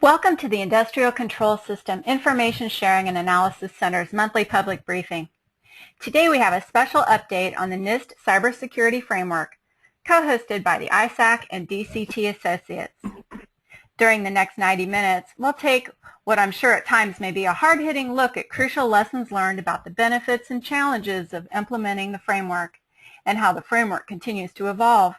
Welcome to the Industrial Control System Information Sharing and Analysis Center's monthly public briefing. Today we have a special update on the NIST Cybersecurity Framework, co-hosted by the ISAC and DCT Associates. During the next 90 minutes, we'll take what I'm sure at times may be a hard-hitting look at crucial lessons learned about the benefits and challenges of implementing the framework and how the framework continues to evolve.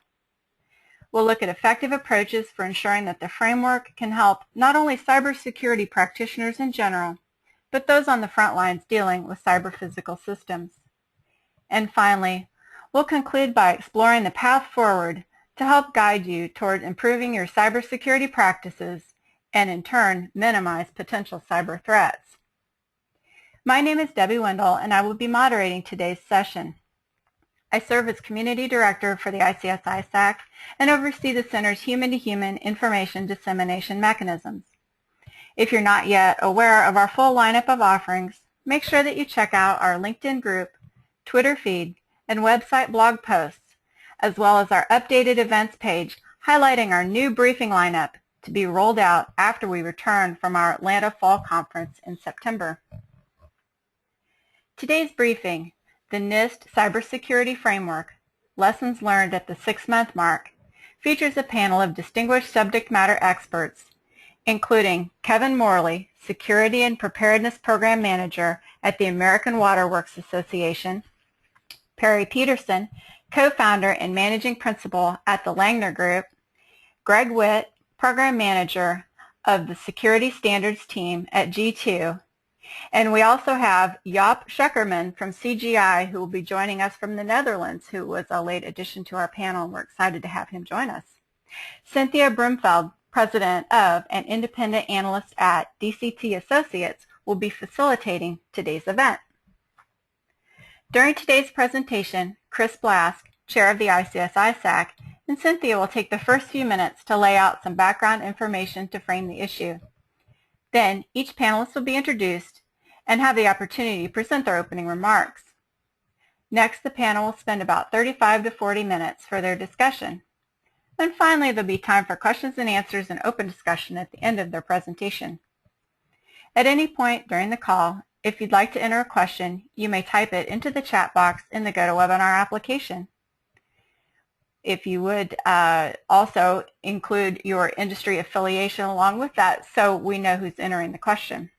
We'll look at effective approaches for ensuring that the framework can help not only cybersecurity practitioners in general, but those on the front lines dealing with cyber-physical systems. And finally, we'll conclude by exploring the path forward to help guide you toward improving your cybersecurity practices and in turn minimize potential cyber threats. My name is Debbie Wendell and I will be moderating today's session. I serve as Community Director for the ICS ISAC and oversee the Center's human-to-human information dissemination mechanisms. If you're not yet aware of our full lineup of offerings, make sure that you check out our LinkedIn group, Twitter feed, and website blog posts, as well as our updated events page highlighting our new briefing lineup to be rolled out after we return from our Atlanta Fall Conference in September. Today's briefing, the NIST Cybersecurity Framework, Lessons Learned at the 6-month mark, features a panel of distinguished subject matter experts, including Kevin Morley, Security and Preparedness Program Manager at the American Water Works Association, Perry Peterson, Co-founder and Managing Principal at the Langner Group, Greg Witt, Program Manager of the Security Standards Team at G2, and we also have Jaap Schekkerman from CGI, who will be joining us from the Netherlands, who was a late addition to our panel, and we're excited to have him join us. Cynthia Brumfeld, President of and Independent Analyst at DCT Associates, will be facilitating today's event. During today's presentation, Chris Blask, Chair of the ICS ISAC, and Cynthia will take the first few minutes to lay out some background information to frame the issue. Then each panelist will be introduced and have the opportunity to present their opening remarks. Next, the panel will spend about 35 to 40 minutes for their discussion. And finally, there'll be time for questions and answers and open discussion at the end of their presentation. At any point during the call, if you'd like to enter a question, you may type it into the chat box in the GoToWebinar application. If you would also include your industry affiliation along with that so we know who's entering the question.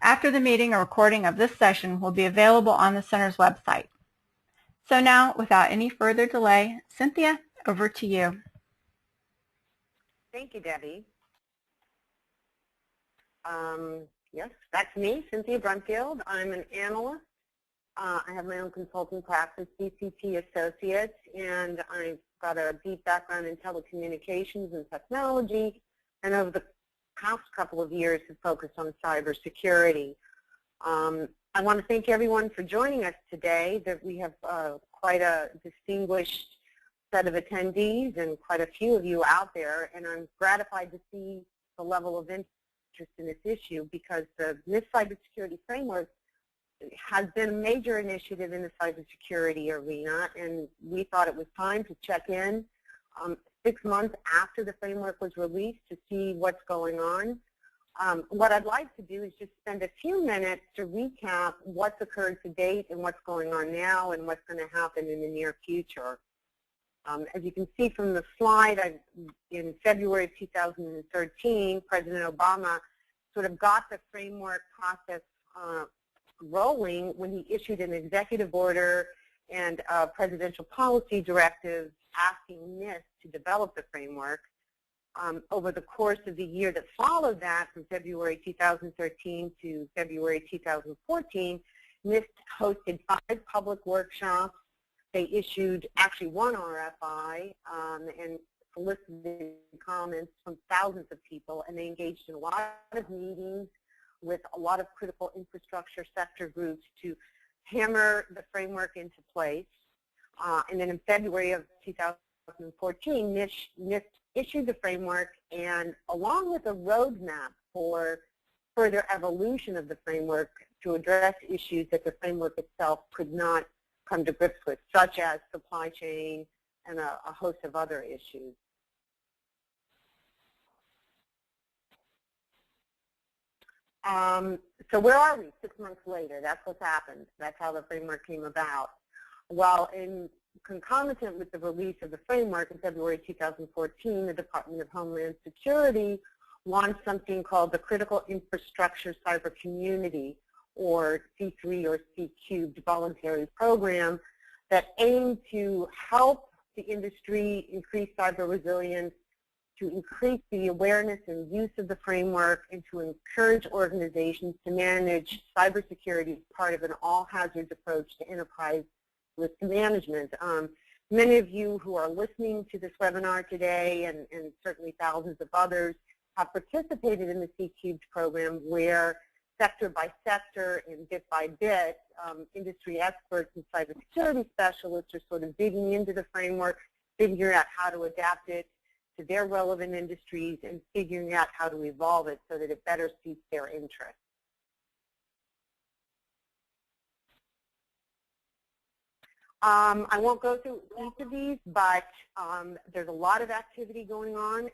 After the meeting, a recording of this session will be available on the Center's website. So now, without any further delay, Cynthia, over to you. Thank you, Debbie. Yes, that's me, Cynthia Brumfield. I'm an analyst. I have my own consulting practice, DCT Associates, and I've got a deep background in telecommunications and technology, and over the past couple of years have focused on cybersecurity. I want to thank everyone for joining us today. That we have quite a distinguished set of attendees and quite a few of you out there, and I'm gratified to see the level of interest in this issue because the NIST Cybersecurity Framework has been a major initiative in the cybersecurity arena, and we thought it was time to check in 6 months after the framework was released to see what's going on. What I'd like to do is just spend a few minutes to recap what's occurred to date and what's going on now and what's going to happen in the near future. As you can see from the slide, in February of 2013, President Obama sort of got the framework process rolling when he issued an executive order and a presidential policy directive asking NIST to develop the framework. Over the course of the year that followed that, from February 2013 to February 2014, NIST hosted 5 public workshops. They issued actually 1 RFI and solicited comments from thousands of people, and they engaged in a lot of meetings with a lot of critical infrastructure sector groups to hammer the framework into place. And then in February of 2014, NIST issued the framework, and along with a roadmap for further evolution of the framework to address issues that the framework itself could not come to grips with, such as supply chain and a host of other issues. So where are we 6 months later? That's what's happened. That's how the framework came about. Well, in concomitant with the release of the framework in February 2014, the Department of Homeland Security launched something called the Critical Infrastructure Cyber Community, or C3 or C-cubed voluntary program that aimed to help the industry increase cyber resilience, to increase the awareness and use of the framework, and to encourage organizations to manage cybersecurity as part of an all-hazards approach to enterprise risk management. Many of you who are listening to this webinar today, and certainly thousands of others, have participated in the C-cubed program, where sector by sector and bit by bit, industry experts and cybersecurity specialists are sort of digging into the framework, figuring out how to adapt it to their relevant industries, and figuring out how to evolve it so that it better suits their interests. I won't go through each of these, but there's a lot of activity going on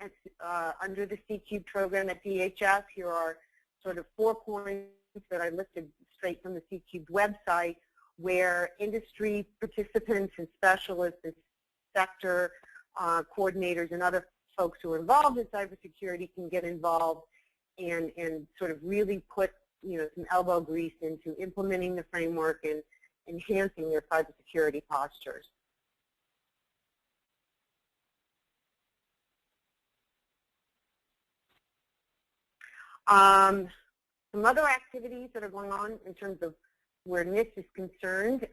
under the C-cubed program at DHS. Here are sort of 4 points that I listed straight from the C-cubed website, where industry participants and specialists and sector coordinators and other folks who are involved in cybersecurity can get involved and sort of really put, you know, some elbow grease into implementing the framework and enhancing their cybersecurity postures. Some other activities that are going on in terms of where NIST is concerned,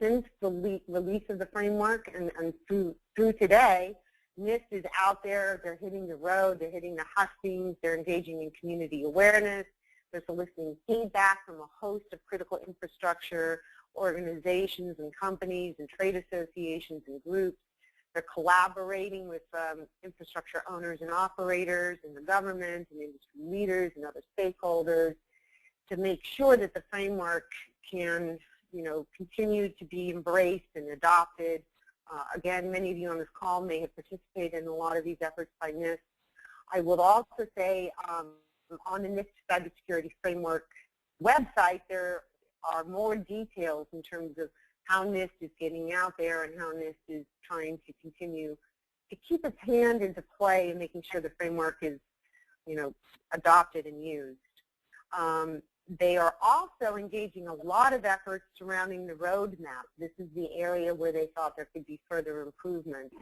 since the release of the framework and through today, NIST is out there, they're hitting the road, they're hitting the hustings, they're engaging in community awareness, they're soliciting feedback from a host of critical infrastructure organizations and companies and trade associations and groups. They're collaborating with infrastructure owners and operators and the government and industry leaders and other stakeholders to make sure that the framework can, you know, continue to be embraced and adopted. Again, many of you on this call may have participated in a lot of these efforts by NIST. I would also say on the NIST Cybersecurity Framework website, there are more details in terms of how NIST is getting out there and how NIST is trying to continue to keep its hand into play and making sure the framework is, you know, adopted and used. They are also engaging a lot of efforts surrounding the roadmap. This is the area where they thought there could be further improvements,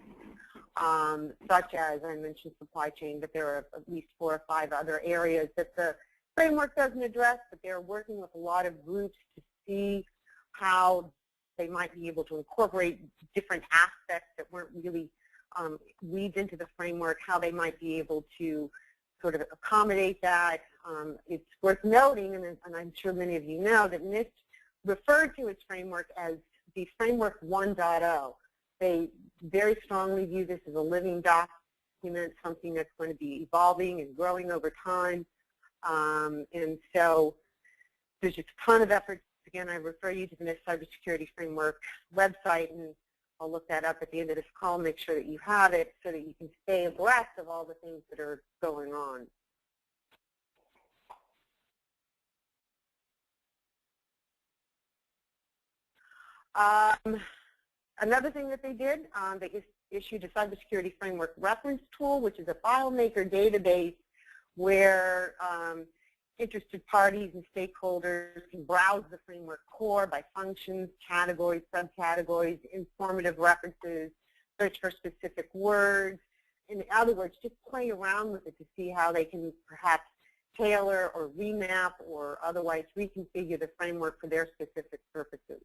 such as, I mentioned supply chain, but there are at least 4 or 5 other areas that the framework doesn't address, but they're working with a lot of groups to see how they might be able to incorporate different aspects that weren't really weaved into the framework, how they might be able to sort of accommodate that. It's worth noting, and I'm sure many of you know, that NIST referred to its framework as the Framework 1.0. They very strongly view this as a living document, something that's going to be evolving and growing over time. And so there's just a ton of efforts. Again, I refer you to the NIST Cybersecurity Framework website, and I'll look that up at the end of this call, make sure that you have it so that you can stay abreast of all the things that are going on. Another thing that they did, they issued a cybersecurity framework reference tool, which is a FileMaker database where interested parties and stakeholders can browse the framework core by functions, categories, subcategories, informative references, search for specific words. In other words, just play around with it to see how they can perhaps tailor or remap or otherwise reconfigure the framework for their specific purposes.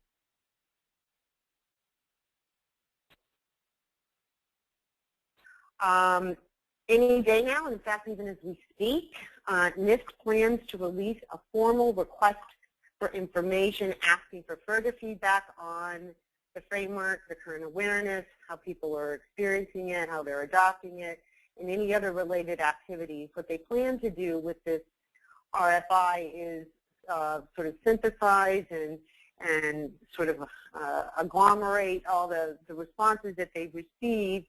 Any day now, in fact, even as we speak, NIST plans to release a formal request for information asking for further feedback on the framework, the current awareness, how people are experiencing it, how they're adopting it, and any other related activities. What they plan to do with this RFI is sort of synthesize and sort of agglomerate all the responses that they've received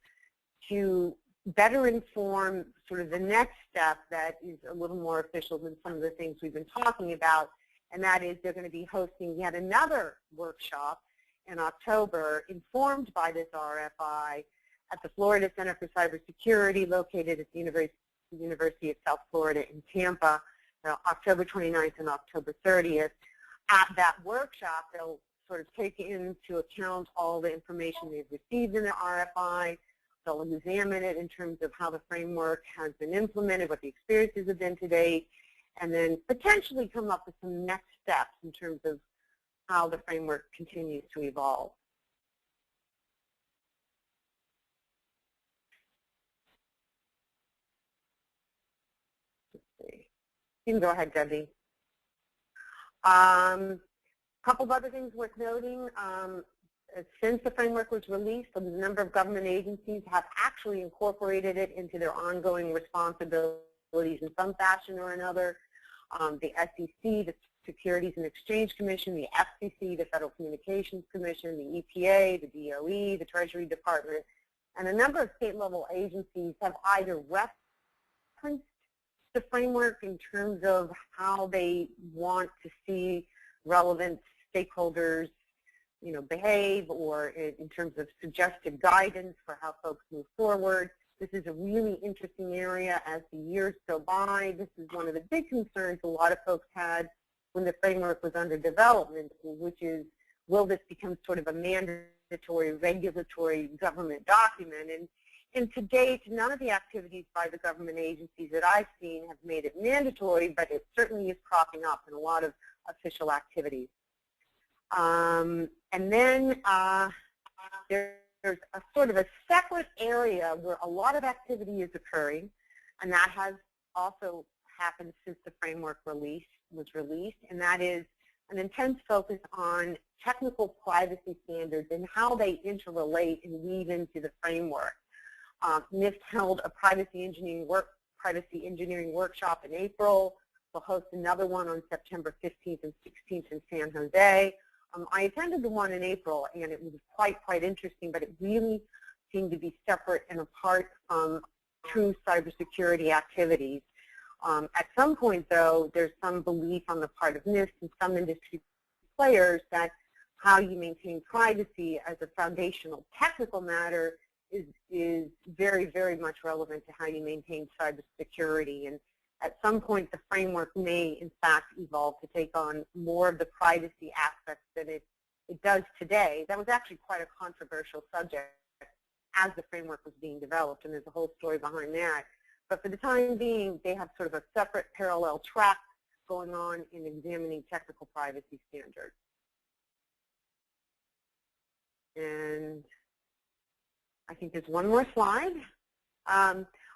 to better inform sort of the next step that is a little more official than some of the things we've been talking about, and that is they're going to be hosting yet another workshop in October informed by this RFI at the Florida Center for Cybersecurity located at the University of South Florida in Tampa, October 29th and October 30th. At that workshop, they'll sort of take into account all the information they've received in the RFI. They'll examine it in terms of how the framework has been implemented, what the experiences have been to date, and then potentially come up with some next steps in terms of how the framework continues to evolve. Let's see. You can go ahead, Debbie. A couple of other things worth noting. Since the framework was released, a number of government agencies have actually incorporated it into their ongoing responsibilities in some fashion or another. The SEC, the Securities and Exchange Commission, the FCC, the Federal Communications Commission, the EPA, the DOE, the Treasury Department, and a number of state-level agencies have either referenced the framework in terms of how they want to see relevant stakeholders behave, or in terms of suggested guidance for how folks move forward. This is a really interesting area as the years go by. This is one of the big concerns a lot of folks had when the framework was under development, which is, will this become sort of a mandatory regulatory government document? And to date, none of the activities by the government agencies that I've seen have made it mandatory, but it certainly is cropping up in a lot of official activities. And then there's a sort of a separate area where a lot of activity is occurring, and that has also happened since the framework was released, and that is an intense focus on technical privacy standards and how they interrelate and weave into the framework. NIST held a privacy engineering workshop in April. We'll host another one on September 15th and 16th in San Jose. I attended the one in April, and it was quite interesting, but it really seemed to be separate and apart from true cybersecurity activities. At some point, though, there's some belief on the part of NIST and some industry players that how you maintain privacy as a foundational technical matter is very much relevant to how you maintain cybersecurity. And at some point, the framework may, in fact, evolve to take on more of the privacy aspects than it does today. That was actually quite a controversial subject as the framework was being developed, and there's a whole story behind that. But for the time being, they have sort of a separate parallel track going on in examining technical privacy standards. And I think there's one more slide.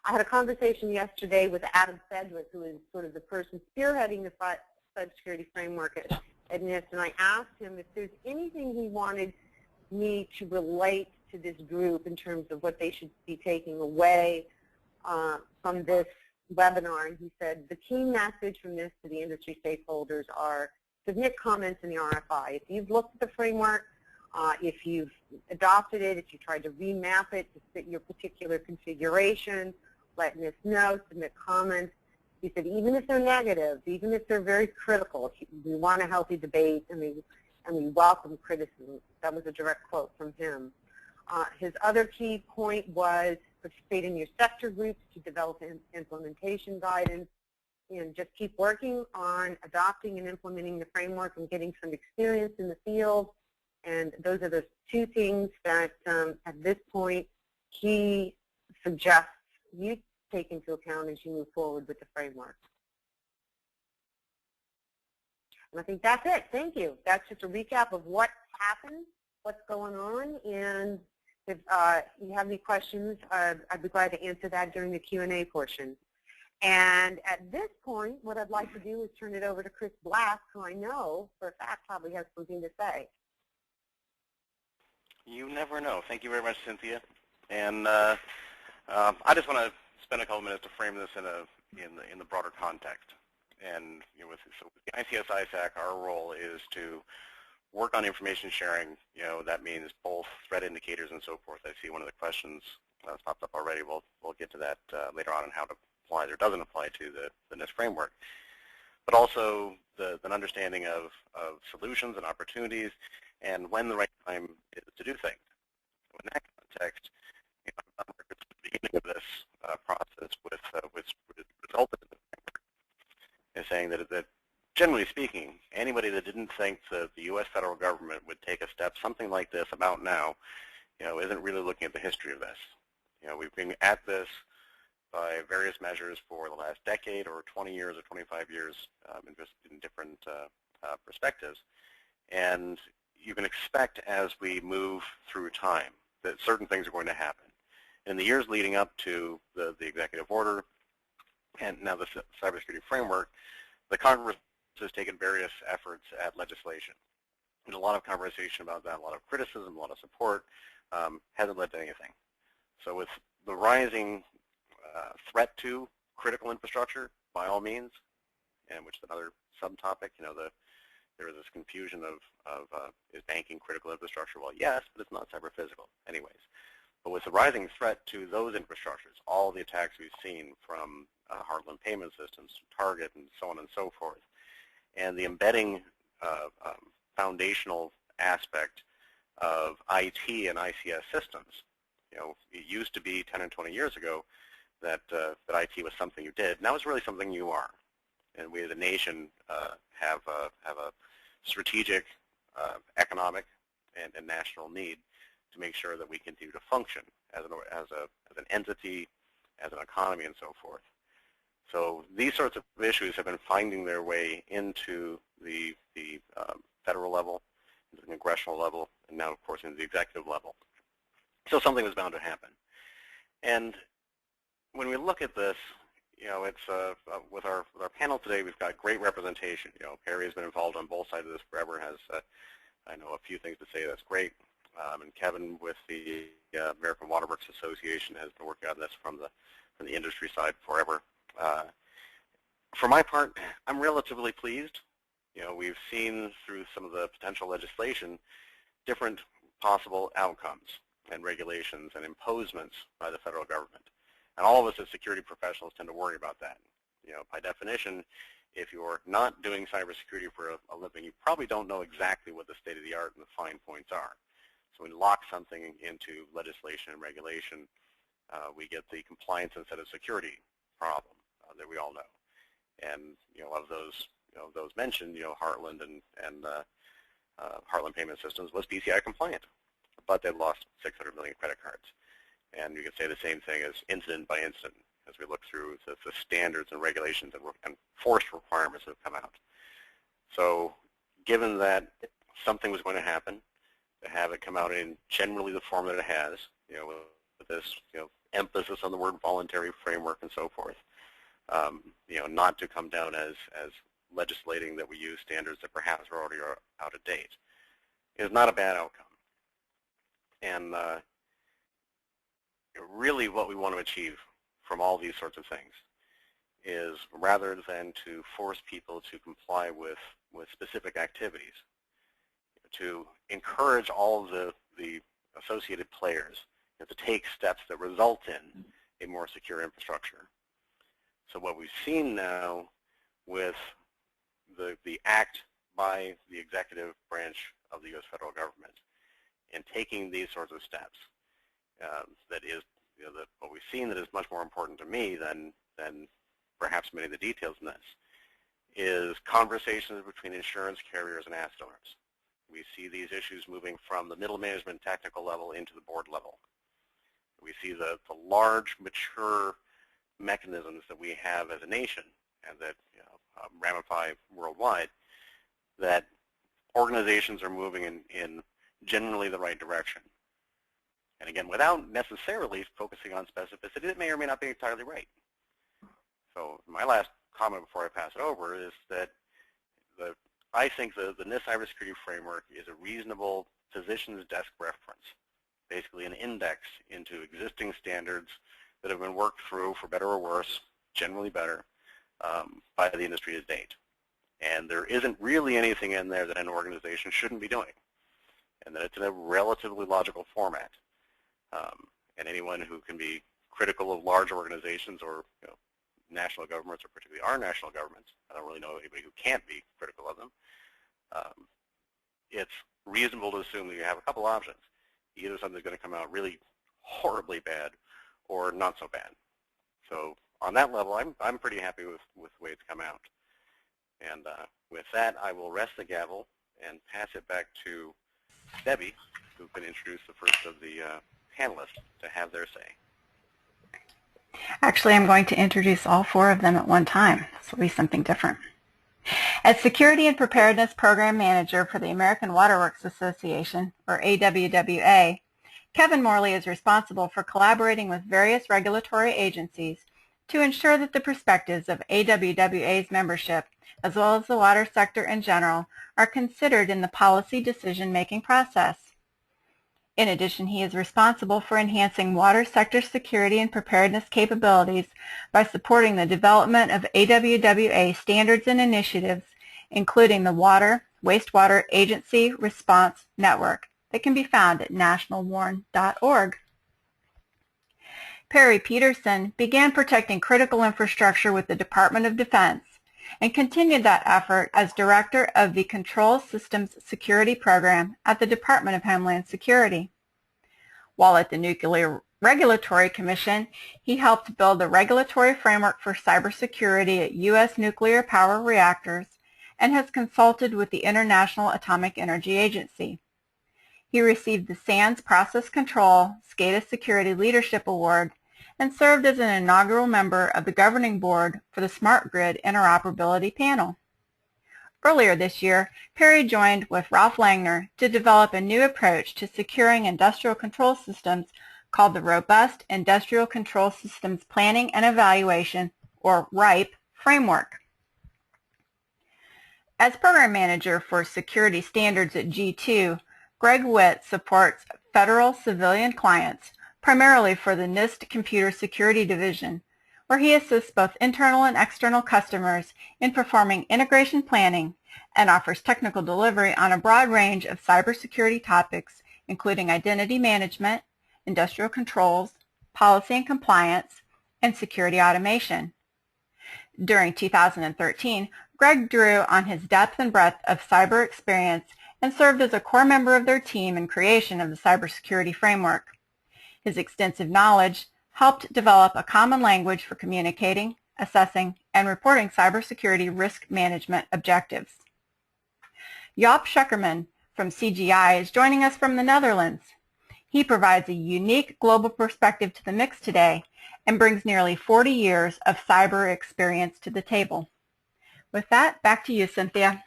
I had a conversation yesterday with Adam Sedgwick, who is sort of the person spearheading the cybersecurity framework at NIST, and I asked him if there's anything he wanted me to relate to this group in terms of what they should be taking away from this webinar, and he said the key message from this to the industry stakeholders are submit comments in the RFI. If you've looked at the framework, if you've adopted it, if you tried to remap it to fit your particular configuration, let NIST know, submit comments. He said even if they're negative, even if they're very critical, we want a healthy debate and we welcome criticism. That was a direct quote from him. His other key point was participate in your sector groups to develop implementation guidance, and just keep working on adopting and implementing the framework and getting some experience in the field. And those are the two things that at this point he suggests you take into account as you move forward with the framework. And I think that's it. Thank you. That's just a recap of what happened, what's going on, and if you have any questions, I'd be glad to answer that during the Q&A portion. And at this point, what I'd like to do is turn it over to Chris Black, who I know for a fact probably has something to say. You never know. Thank you very much, Cynthia. And I just want to spend a couple minutes to frame this in the broader context. And with the ICS-ISAC, our role is to work on information sharing. That means both threat indicators and so forth. I see one of the questions that's popped up already. We'll get to that later on and how it applies or doesn't apply to the NIST framework. But also an understanding of solutions and opportunities and when the right time is to do things. So in that context, I'm on record at the beginning of this process with resulted in the framework is saying that generally speaking, anybody that didn't think that the U.S. federal government would take a step something like this about now, isn't really looking at the history of this. We've been at this by various measures for the last decade or 20 years or 25 years in different perspectives. And you can expect as we move through time that certain things are going to happen. In the years leading up to the executive order and now the cybersecurity framework, the Congress has taken various efforts at legislation. There's a lot of conversation about that, a lot of criticism, a lot of support, hasn't led to anything. So with the rising threat to critical infrastructure, by all means, and which is another subtopic, there is this confusion of is banking critical infrastructure? Well, yes, but it's not cyber-physical anyways. But with the rising threat to those infrastructures, all the attacks we've seen from Heartland Payment Systems, Target, and so on and so forth, and the embedding foundational aspect of IT and ICS systems. It used to be 10 and 20 years ago that IT was something you did. Now it's really something you are. And we as a nation have a strategic, economic, and national need to make sure that we continue to function as an entity, as an economy, and so forth. So these sorts of issues have been finding their way into the federal level, into the congressional level, and now, of course, into the executive level. So something was bound to happen. And when we look at this, it's with our panel today, we've got great representation. Perry has been involved on both sides of this forever, has I know a few things to say that's great. And Kevin with the American Water Works Association has been working on this from the industry side forever. For my part, I'm relatively pleased. We've seen through some of the potential legislation different possible outcomes and regulations and imposements by the federal government. And all of us as security professionals tend to worry about that. By definition, if you're not doing cybersecurity for a living, you probably don't know exactly what the state of the art and the fine points are. So when we lock something into legislation and regulation, we get the compliance instead of security problem that we all know. And of those mentioned, Heartland and Heartland Payment Systems was PCI compliant, but they lost 600 million credit cards. And you could say the same thing as incident by incident as we look through the standards and regulations and forced requirements that have come out. So given that something was going to happen, to have it come out in generally the form that it has, with this emphasis on the word voluntary framework and so forth, not to come down as legislating that we use standards that perhaps are already out of date, is not a bad outcome. And really what we want to achieve from all these sorts of things is, rather than to force people to comply with specific activities, to encourage all of the associated players to take steps that result in a more secure infrastructure. So what we've seen now with the act by the executive branch of the U.S. federal government in taking these sorts of steps, that is, what we've seen that is much more important to me than perhaps many of the details in this, is conversations between insurance carriers and asset owners. We see these issues moving from the middle management technical level into the board level. We see the large, mature mechanisms that we have as a nation and that ramify worldwide, that organizations are moving in generally the right direction. And again, without necessarily focusing on specificity, it may or may not be entirely right. So my last comment before I pass it over is that I think the NIST cybersecurity framework is a reasonable physician's desk reference, basically an index into existing standards that have been worked through, for better or worse, generally better, by the industry to date. And there isn't really anything in there that an organization shouldn't be doing, and that it's in a relatively logical format. and anyone who can be critical of large organizations or national governments, or particularly our national governments. I don't really know anybody who can't be critical of them. It's reasonable to assume that you have a couple options. Either something's going to come out really horribly bad or not so bad. So on that level, I'm pretty happy with the way it's come out. And with that, I will rest the gavel and pass it back to Debbie, who can introduce the first of the panelists to have their say. Actually, I'm going to introduce all four of them at one time. This will be something different. As Security and Preparedness Program Manager for the American Water Works Association, or AWWA, Kevin Morley is responsible for collaborating with various regulatory agencies to ensure that the perspectives of AWWA's membership, as well as the water sector in general, are considered in the policy decision-making process. In addition, he is responsible for enhancing water sector security and preparedness capabilities by supporting the development of AWWA standards and initiatives, including the Water Wastewater Agency Response Network that can be found at nationalwarn.org. Perry Peterson began protecting critical infrastructure with the Department of Defense and continued that effort as Director of the Control Systems Security Program at the Department of Homeland Security. While at the Nuclear Regulatory Commission, he helped build the regulatory framework for cybersecurity at U.S. nuclear power reactors and has consulted with the International Atomic Energy Agency. He received the SANS Process Control SCADA Security Leadership Award and served as an inaugural member of the governing board for the Smart Grid Interoperability Panel. Earlier this year, Perry joined with Ralph Langner to develop a new approach to securing industrial control systems called the Robust Industrial Control Systems Planning and Evaluation, or RIPE, framework. As Program Manager for Security Standards at G2, Greg Witt supports federal civilian clients, primarily for the NIST Computer Security Division, where he assists both internal and external customers in performing integration planning and offers technical delivery on a broad range of cybersecurity topics, including identity management, industrial controls, policy and compliance, and security automation. During 2013, Greg drew on his depth and breadth of cyber experience and served as a core member of their team in creation of the cybersecurity framework. His extensive knowledge helped develop a common language for communicating, assessing, and reporting cybersecurity risk management objectives. Joop Schukkerman from CGI is joining us from the Netherlands. He provides a unique global perspective to the mix today and brings nearly 40 years of cyber experience to the table. With that, back to you, Cynthia.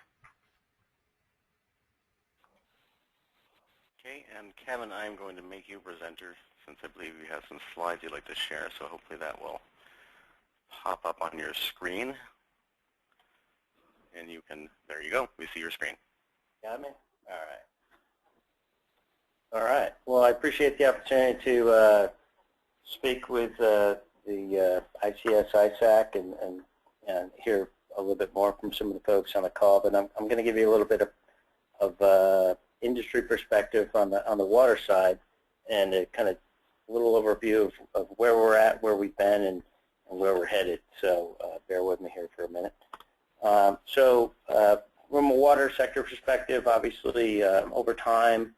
Okay, and Kevin, I'm going to make you a presenter since I believe you have some slides you'd like to share, so hopefully that will pop up on your screen. And you can, there you go, we see your screen. Got me? All right. All right. Well, I appreciate the opportunity to speak with the ICS ISAC and hear a little bit more from some of the folks on the call. But I'm going to give you a little bit of industry perspective on the water side and a kind of little overview of where we're at, where we've been, and where we're headed. So bear with me here for a minute. From a water sector perspective, obviously, over time,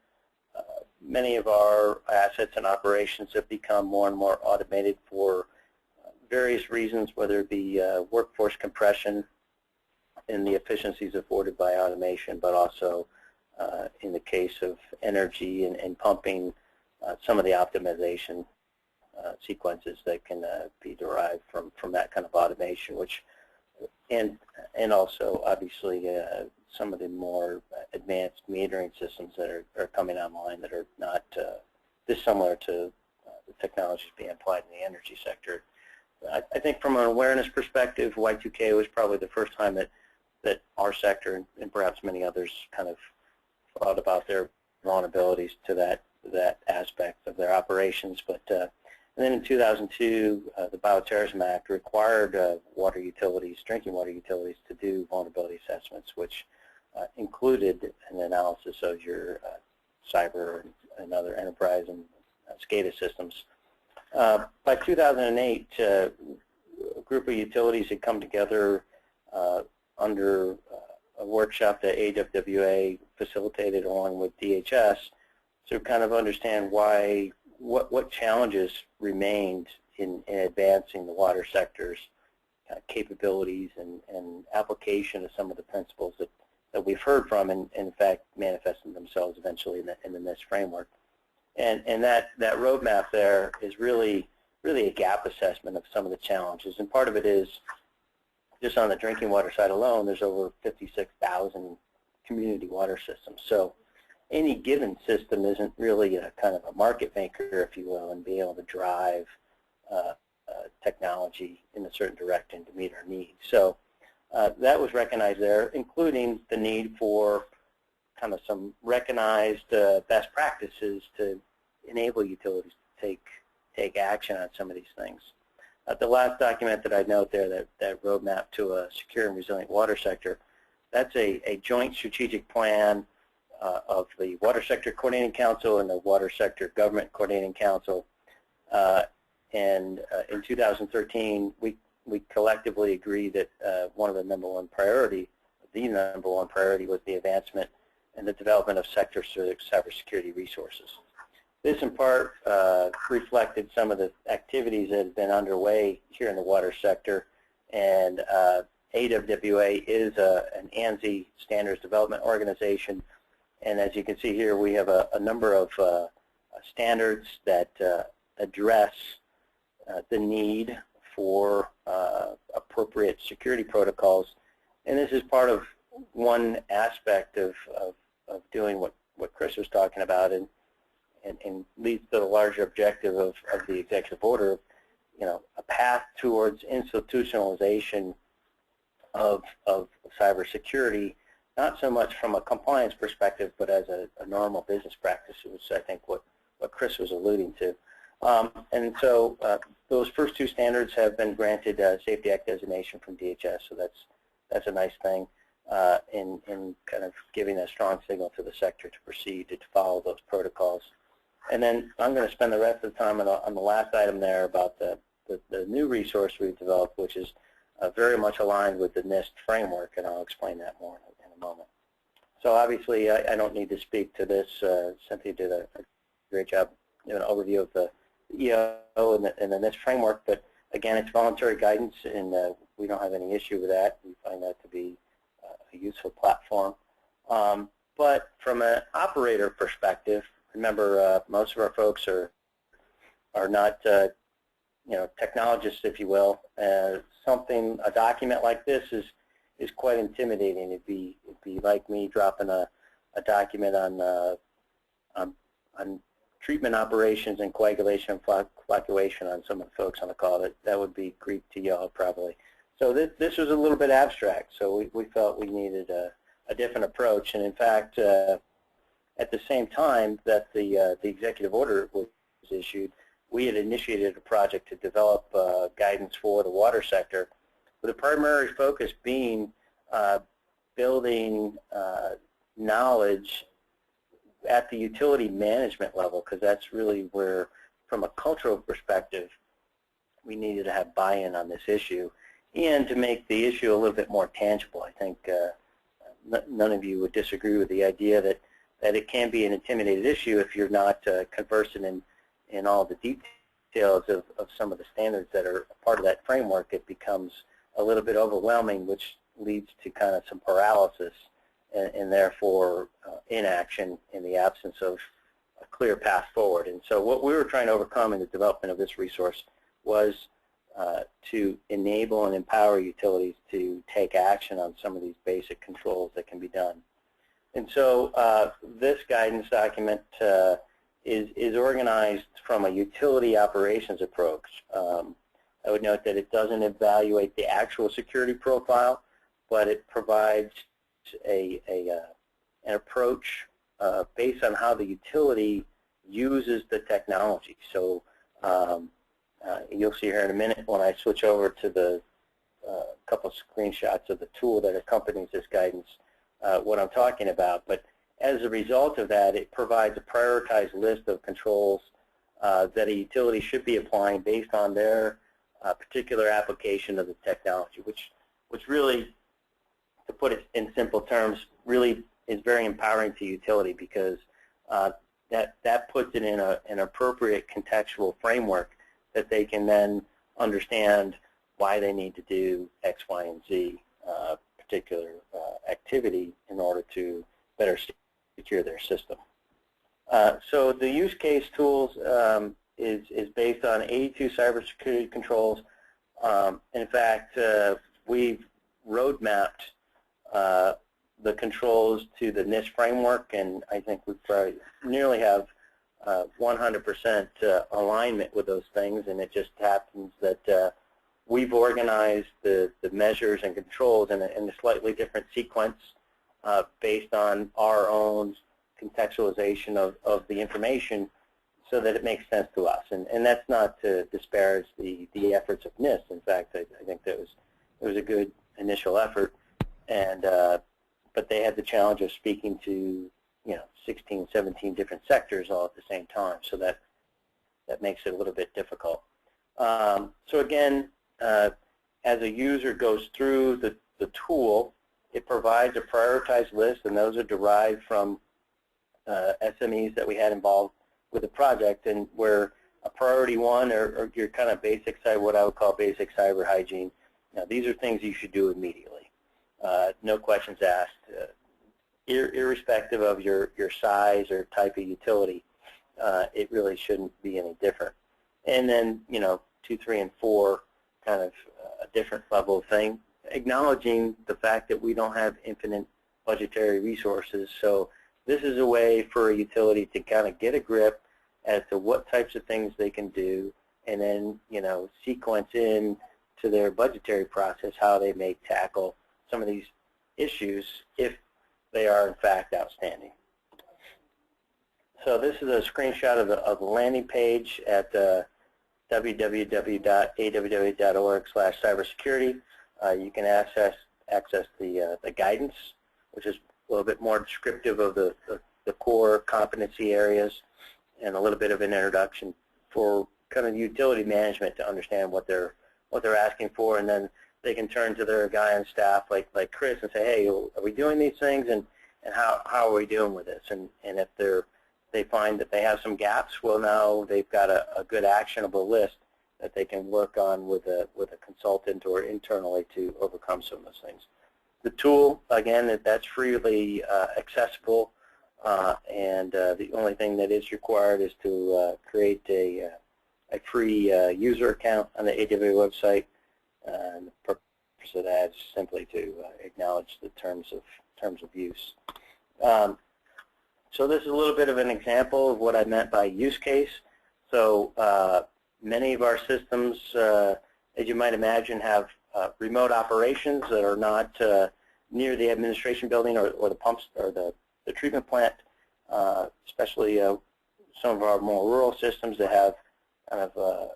many of our assets and operations have become more and more automated for various reasons, whether it be workforce compression and the efficiencies afforded by automation, but also in the case of energy and pumping, some of the optimization sequences that can be derived from that kind of automation, which and also obviously some of the more advanced metering systems that are coming online that are not dissimilar to the technologies being applied in the energy sector. I think from an awareness perspective, Y2K was probably the first time that our sector and perhaps many others kind of thought about their vulnerabilities to that aspect of their operations. But and then in 2002, the Bioterrorism Act required water utilities, drinking water utilities, to do vulnerability assessments, which included an analysis of your cyber and other enterprise and SCADA systems By 2008, a group of utilities had come together under a workshop that AWWA facilitated along with DHS to kind of understand what challenges remained in advancing the water sector's capabilities and application of some of the principles that we've heard from and in fact manifested themselves eventually in the NIST framework. And that roadmap there is really a gap assessment of some of the challenges. And part of it is just on the drinking water side alone, there's over 56,000 community water systems. So any given system isn't really a kind of a market maker, if you will, and be able to drive technology in a certain direction to meet our needs. So that was recognized there, including the need for kind of some recognized best practices to enable utilities to take action on some of these things. The last document that I note there, that roadmap to a secure and resilient water sector, that's a joint strategic plan of the Water Sector Coordinating Council and the Water Sector Government Coordinating Council. And in 2013, we collectively agreed that one of the number one priority was the advancement and the development of sector-specific cybersecurity resources. This in part reflected some of the activities that have been underway here in the water sector, and AWWA is an ANSI standards development organization, and as you can see here, we have a number of standards that address the need for appropriate security protocols, and this is part of one aspect of doing what Chris was talking about, and leads to the larger objective of the executive order, a path towards institutionalization of cybersecurity, not so much from a compliance perspective, but as a normal business practice, which I think what Chris was alluding to. And so those first two standards have been granted Safety Act designation from DHS, so that's a nice thing in kind of giving a strong signal to the sector to proceed to follow those protocols. And then I'm going to spend the rest of the time on the last item there about the new resource we've developed, which is very much aligned with the NIST framework, and I'll explain that more in a moment. So obviously, I don't need to speak to this. Cynthia did a great job doing an overview of the EO and the NIST framework, but again, it's voluntary guidance, and we don't have any issue with that. We find that to be a useful platform. But from an operator perspective, remember, most of our folks are not, technologists, if you will. A document like this is quite intimidating. It'd be like me dropping a document on treatment operations and coagulation and flocculation on some of the folks on the call. That would be Greek to y'all probably. So this was a little bit abstract. So we felt we needed a different approach, and in fact. At the same time that the executive order was issued, we had initiated a project to develop guidance for the water sector, with the primary focus being building knowledge at the utility management level, because that's really where, from a cultural perspective, we needed to have buy-in on this issue, and to make the issue a little bit more tangible. I think none of you would disagree with the idea that it can be an intimidated issue if you're not conversant in all the details of some of the standards that are part of that framework. It becomes a little bit overwhelming, which leads to kind of some paralysis and therefore inaction in the absence of a clear path forward. And so what we were trying to overcome in the development of this resource was to enable and empower utilities to take action on some of these basic controls that can be done. And so this guidance document is organized from a utility operations approach. I would note that it doesn't evaluate the actual security profile, but it provides an approach based on how the utility uses the technology. So you'll see here in a minute when I switch over to the couple of screenshots of the tool that accompanies this guidance, what I'm talking about. But as a result of that, it provides a prioritized list of controls that a utility should be applying based on their particular application of the technology, which really, to put it in simple terms, really is very empowering to utility, because that puts it in an appropriate contextual framework that they can then understand why they need to do X, Y, and Z particular activity in order to better secure their system. So the use case tools is based on 82 cybersecurity controls. In fact, we've roadmapped the controls to the NIST framework, and I think we probably nearly have 100% alignment with those things, and it just happens that we've organized the measures and controls in a slightly different sequence based on our own contextualization of the information so that it makes sense to us. And that's not to disparage the efforts of NIST. In fact, I think that it was a good initial effort, and but they had the challenge of speaking to 16, 17 different sectors all at the same time, so that makes it a little bit difficult. So again, as a user goes through the tool, it provides a prioritized list, and those are derived from SMEs that we had involved with the project, and where a priority one or your kind of basic cyber, what I would call basic cyber hygiene. Now, these are things you should do immediately. No questions asked, irrespective of your size or type of utility. It really shouldn't be any different. And then 2, 3, and 4, kind of a different level of thing, acknowledging the fact that we don't have infinite budgetary resources. So this is a way for a utility to kind of get a grip as to what types of things they can do, and then sequence in to their budgetary process how they may tackle some of these issues if they are in fact outstanding. So this is a screenshot of the landing page at www.aww.org/cybersecurity. You can access the guidance, which is a little bit more descriptive of the core competency areas, and a little bit of an introduction for kind of utility management to understand what they're asking for, and then they can turn to their guy on staff like Chris and say, hey, are we doing these things, and how are we doing with this? And if they find that they have some gaps, well, now they've got a good actionable list that they can work on with a consultant or internally to overcome some of those things. The tool, again, that's freely accessible, and the only thing that is required is to create a free user account on the AWA website. And the purpose of that is simply to acknowledge the terms of use. So this is a little bit of an example of what I meant by use case. So many of our systems, as you might imagine, have remote operations that are not near the administration building or the pumps or the treatment plant, especially some of our more rural systems that have kind of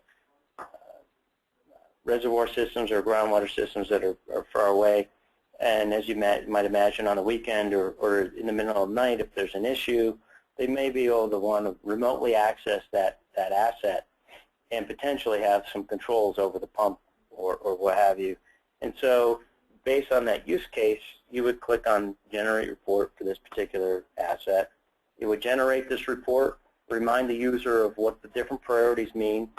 reservoir systems or groundwater systems that are far away. And as you might imagine, on a weekend or in the middle of the night, if there's an issue, they may be able to want to remotely access that asset and potentially have some controls over the pump or what have you. And so based on that use case, you would click on Generate Report for this particular asset. It would generate this report, remind the user of what the different priorities mean,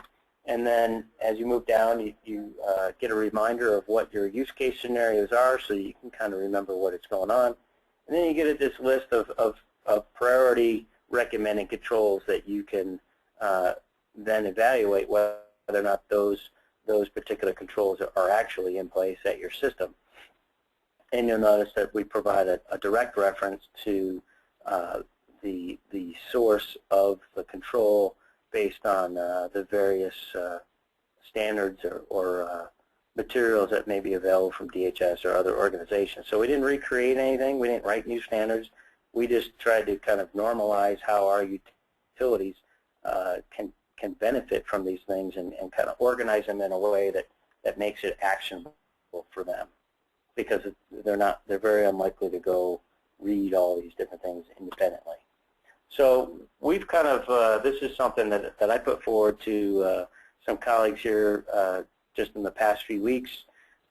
and then as you move down, you get a reminder of what your use case scenarios are, so you can kind of remember what is going on. And then you get this list of priority recommended controls that you can then evaluate whether or not those particular controls are actually in place at your system. And you'll notice that we provide a direct reference to the source of the control based on the various standards or materials that may be available from DHS or other organizations. So we didn't recreate anything. We didn't write new standards. We just tried to kind of normalize how our utilities can benefit from these things and kind of organize them in a way that makes it actionable for them, because they're very unlikely to go read all these different things independently. So we've kind of, this is something that I put forward to some colleagues here just in the past few weeks.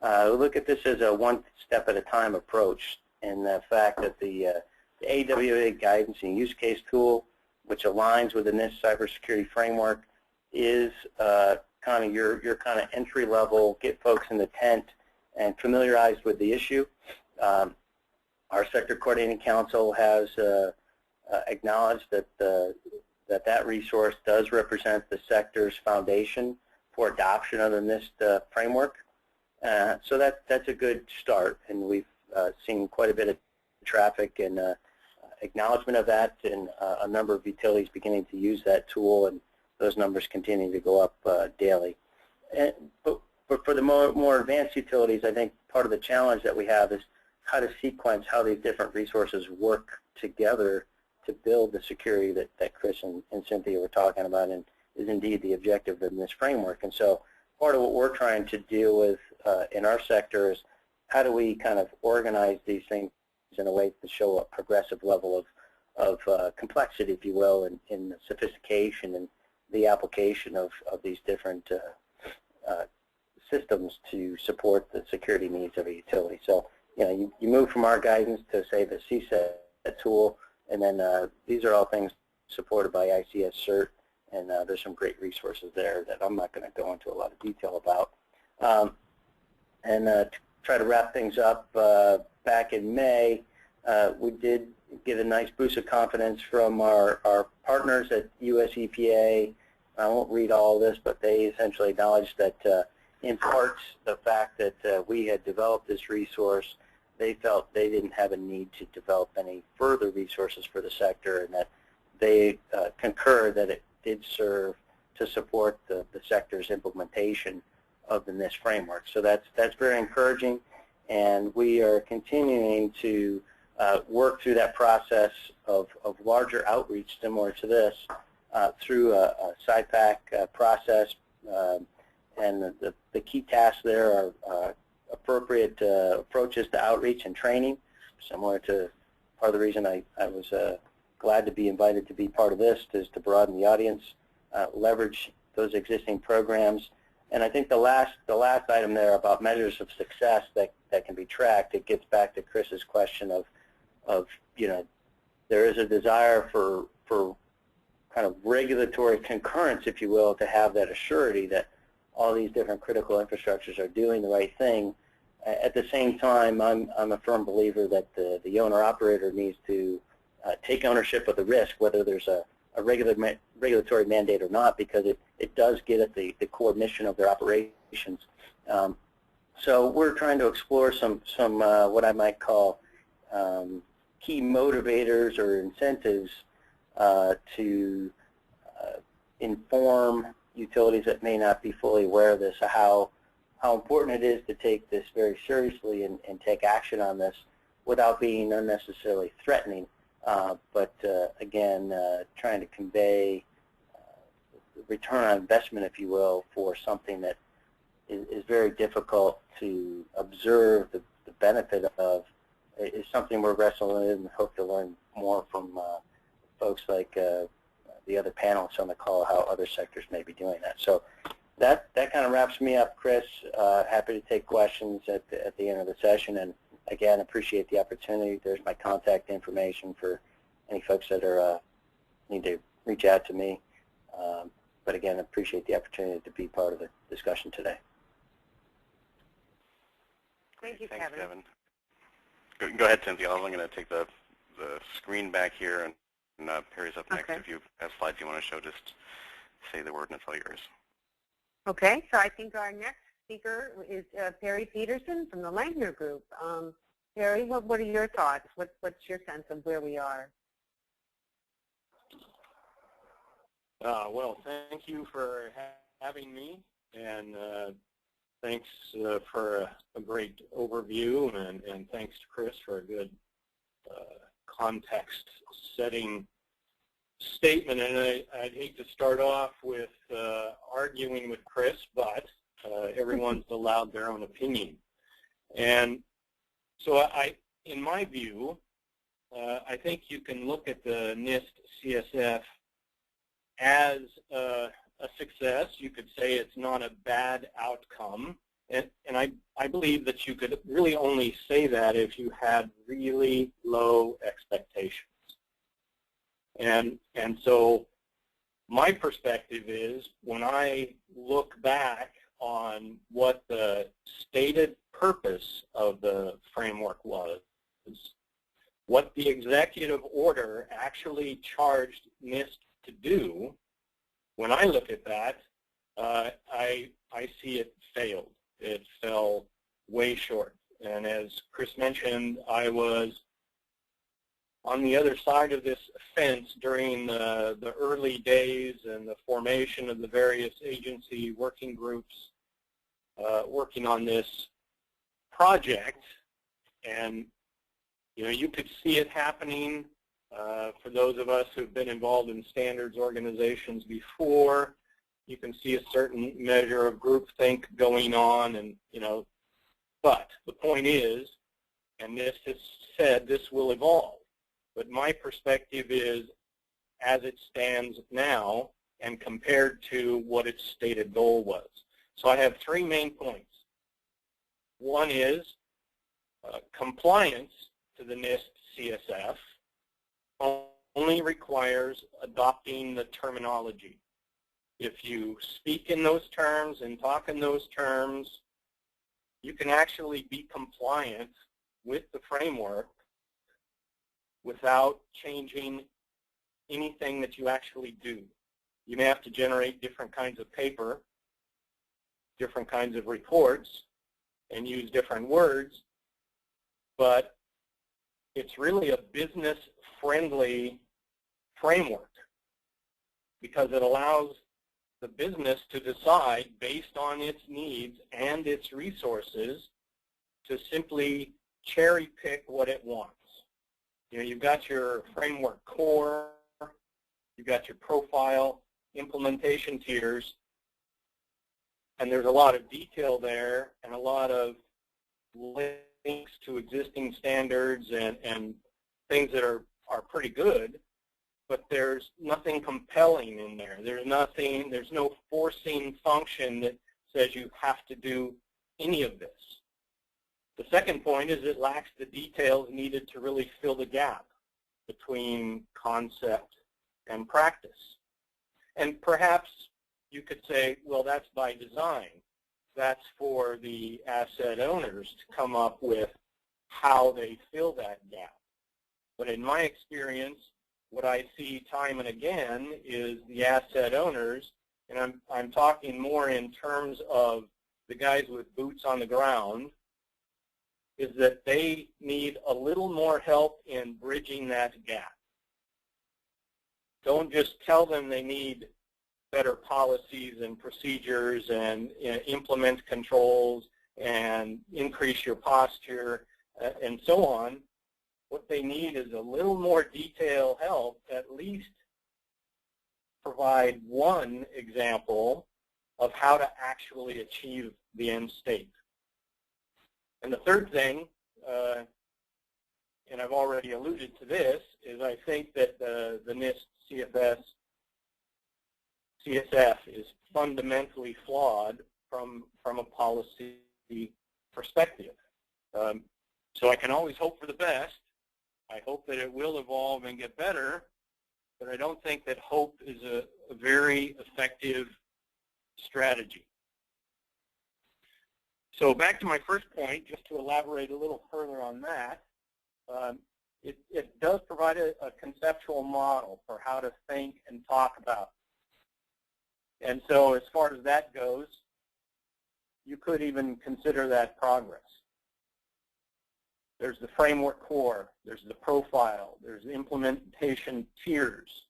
Look at this as a one-step-at-a-time approach, and the fact that the AWA guidance and use case tool, which aligns with the NIST cybersecurity framework, is kind of your kind of entry-level, get folks in the tent and familiarized with the issue. Our Sector Coordinating Council has acknowledged that that resource does represent the sector's foundation for adoption of the NIST framework. So that's a good start, and we've seen quite a bit of traffic and acknowledgement of that, and a number of utilities beginning to use that tool, and those numbers continue to go up daily. But for the more advanced utilities, I think part of the challenge that we have is how to sequence how these different resources work together to build the security that Chris and Cynthia were talking about, and is indeed the objective in this framework. And so part of what we're trying to deal with in our sector is how do we kind of organize these things in a way to show a progressive level of complexity, if you will, in the sophistication and the application of these different systems to support the security needs of a utility. So, you know, you move from our guidance to, say, the CSET tool, and then these are all things supported by ICS CERT, and there's some great resources there that I'm not going to go into a lot of detail about. To try to wrap things up, back in May, we did get a nice boost of confidence from our partners at US EPA. I won't read all of this, but they essentially acknowledged that in parts the fact that we had developed this resource, they felt they didn't have a need to develop any further resources for the sector, and that they concur that it did serve to support the sector's implementation of the NIST framework. So that's very encouraging, and we are continuing to work through that process of larger outreach similar to this through a SIPAC process, and the key tasks there are appropriate approaches to outreach and training, similar to part of the reason I was glad to be invited to be part of this, is to broaden the audience, leverage those existing programs. And I think the last item there about measures of success that can be tracked, it gets back to Chris's question of you know, there is a desire for kind of regulatory concurrence, if you will, to have that assurity that all these different critical infrastructures are doing the right thing. At the same time, I'm a firm believer that the owner-operator needs to take ownership of the risk, whether there's a regulatory mandate or not, because it does get at the core mission of their operations. So we're trying to explore some what I might call key motivators or incentives to inform utilities that may not be fully aware of this, how important it is to take this very seriously and take action on this without being unnecessarily threatening, but again, trying to convey return on investment, if you will, for something that is very difficult to observe the benefit of. Is something we're wrestling with and hope to learn more from folks like the other panelists on the call, how other sectors may be doing that. So that kind of wraps me up, Chris. Happy to take questions at the end of the session, and again, appreciate the opportunity. There's my contact information for any folks that are need to reach out to me. But again, appreciate the opportunity to be part of the discussion today. Thank you, Thanks, Kevin. Go ahead, Cynthia. I'm going to take the screen back here, and Perry's up next. Okay. If you have slides you want to show, just say the word and it's all yours. Okay, so I think our next speaker is Perry Peterson from the Langner Group. Perry, what are your thoughts? What's your sense of where we are? Well, thank you for having me, and thanks for a great overview, and thanks to Chris for a good context-setting statement. And I'd hate to start off with arguing with Chris, but everyone's allowed their own opinion. And so in my view, I think you can look at the NIST CSF as a success. You could say it's not a bad outcome. And I believe that you could really only say that if you had really low expectations. And so my perspective is, when I look back on what the stated purpose of the framework was, what the executive order actually charged NIST to do, when I look at that, I see it failed. It fell way short. And as Chris mentioned, I was on the other side of this fence during the early days and the formation of the various agency working groups working on this project. And you could see it happening for those of us who've been involved in standards organizations before. You can see a certain measure of groupthink going on, and but the point is, and this has said, this will evolve. But my perspective is, as it stands now, and compared to what its stated goal was. So I have three main points. One is compliance to the NIST CSF only requires adopting the terminology. If you speak in those terms and talk in those terms, you can actually be compliant with the framework without changing anything that you actually do. You may have to generate different kinds of paper, different kinds of reports, and use different words, but it's really a business-friendly framework because it allows the business to decide, based on its needs and its resources, to simply cherry pick what it wants. You've got your framework core, you've got your profile, implementation tiers, and there's a lot of detail there and a lot of links to existing standards and things that are pretty good, but there's nothing compelling in there. There's no forcing function that says you have to do any of this. The second point is it lacks the details needed to really fill the gap between concept and practice. And perhaps you could say, well, that's by design. That's for the asset owners to come up with how they fill that gap. But in my experience, what I see time and again is the asset owners, and I'm talking more in terms of the guys with boots on the ground, is that they need a little more help in bridging that gap. Don't just tell them they need better policies and procedures and implement controls and increase your posture and so on. What they need is a little more detailed help, at least provide one example of how to actually achieve the end state. And the third thing, and I've already alluded to this, is I think that the NIST CSF is fundamentally flawed from a policy perspective. So I can always hope for the best. I hope that it will evolve and get better, but I don't think that hope is a very effective strategy. So back to my first point, just to elaborate a little further on that, it does provide a conceptual model for how to think and talk about. And so as far as that goes, you could even consider that progress. There's the framework core, there's the profile, there's the implementation tiers.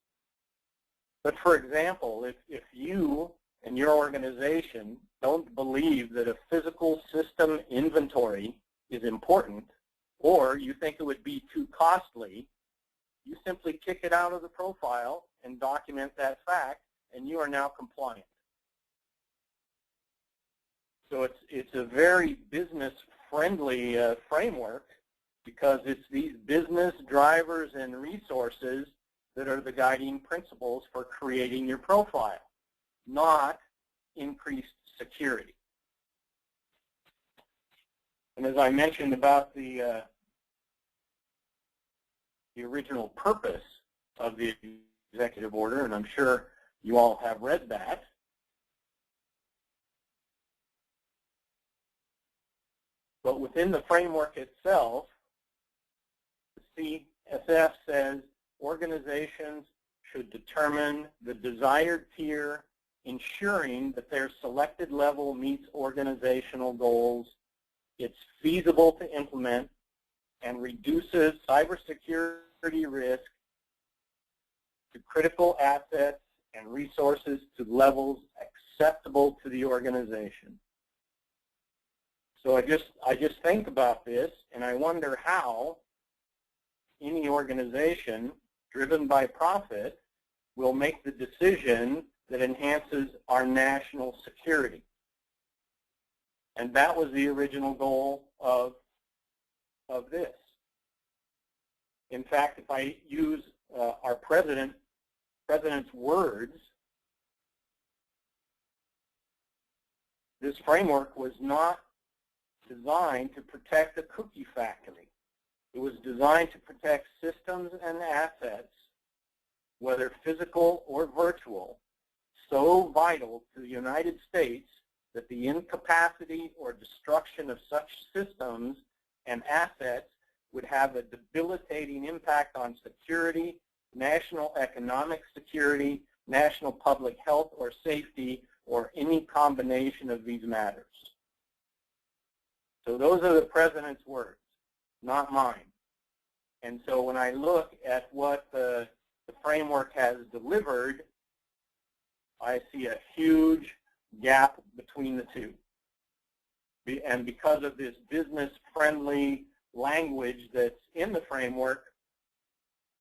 But for example, if you and your organization don't believe that a physical system inventory is important, or you think it would be too costly, you simply kick it out of the profile and document that fact, and you are now compliant. So it's a very business-friendly framework because it's these business drivers and resources that are the guiding principles for creating your profile, not increased security. And as I mentioned about the original purpose of the executive order, and I'm sure you all have read that, but within the framework itself, the CSF says organizations should determine the desired tier, ensuring that their selected level meets organizational goals, it's feasible to implement, and reduces cybersecurity risk to critical assets and resources to levels acceptable to the organization. So I just think about this, and I wonder how any organization driven by profit will make the decision that enhances our national security. And that was the original goal of this. In fact, if I use our president's words, this framework was not designed to protect the cookie factory. It was designed to protect systems and assets, whether physical or virtual, so vital to the United States that the incapacity or destruction of such systems and assets would have a debilitating impact on security, national economic security, national public health or safety, or any combination of these matters. So those are the president's words, not mine. And so when I look at what the framework has delivered, I see a huge gap between the two. And because of this business-friendly language that's in the framework,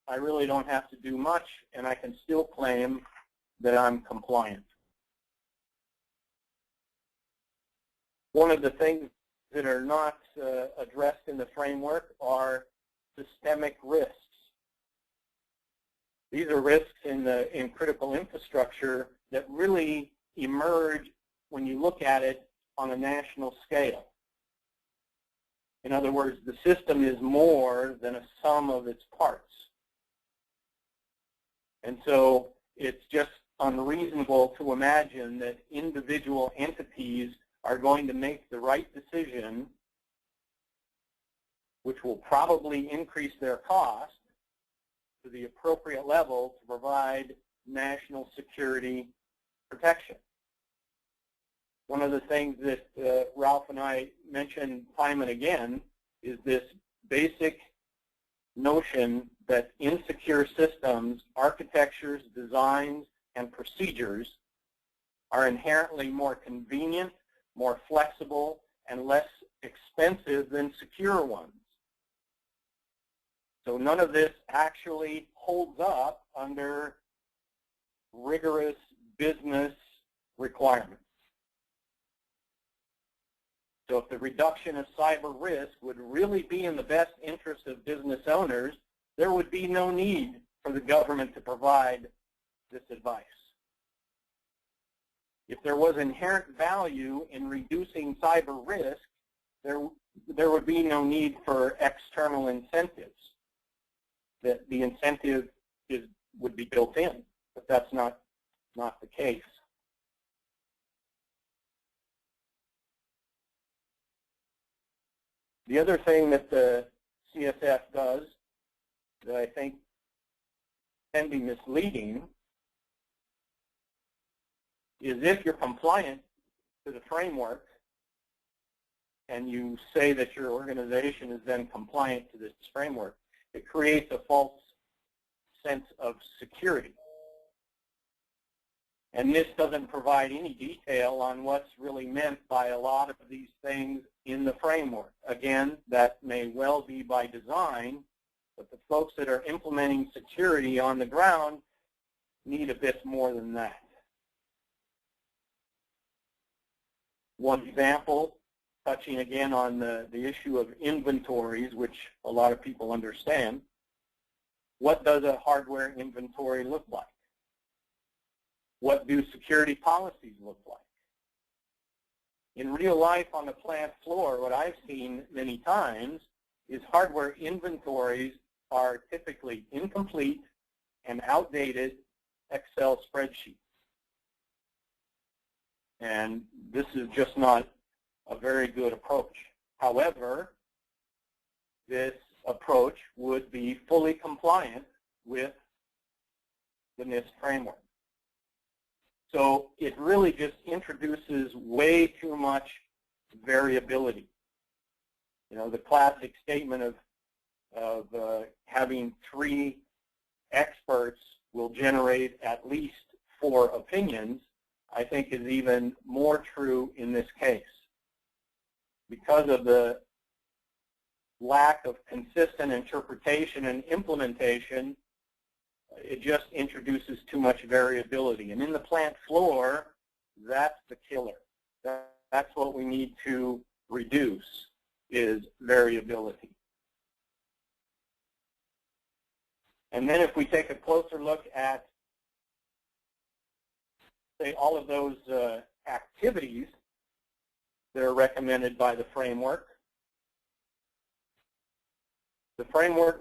I really don't have to do much, and I can still claim that I'm compliant. One of the things that are not addressed in the framework are systemic risks. These are risks in critical infrastructure that really emerge when you look at it on a national scale. In other words, the system is more than a sum of its parts. And so it's just unreasonable to imagine that individual entities are going to make the right decision, which will probably increase their cost to the appropriate level to provide national security protection. One of the things that Ralph and I mentioned time and again is this basic notion that insecure systems, architectures, designs, and procedures are inherently more convenient, more flexible, and less expensive than secure ones. So none of this actually holds up under rigorous business requirements. So if the reduction of cyber risk would really be in the best interest of business owners, there would be no need for the government to provide this advice. If there was inherent value in reducing cyber risk, there would be no need for external incentives. That the incentive would be built in, but that's not the case. The other thing that the CSF does that I think can be misleading is if you're compliant to the framework and you say that your organization is then compliant to this framework, it creates a false sense of security. And this doesn't provide any detail on what's really meant by a lot of these things in the framework. Again, that may well be by design, but the folks that are implementing security on the ground need a bit more than that. One example touching again on the issue of inventories, which a lot of people understand. What does a hardware inventory look like? What do security policies look like? In real life on the plant floor, what I've seen many times is hardware inventories are typically incomplete and outdated Excel spreadsheets. And this is just not a very good approach. However, this approach would be fully compliant with the NIST framework. So it really just introduces way too much variability. You know, the classic statement of having 3 experts will generate at least 4 opinions, I think is even more true in this case. Because of the lack of consistent interpretation and implementation, it just introduces too much variability. And in the plant floor, that's the killer. That's what we need to reduce, is variability. And then if we take a closer look at, say, all of those activities that are recommended by the framework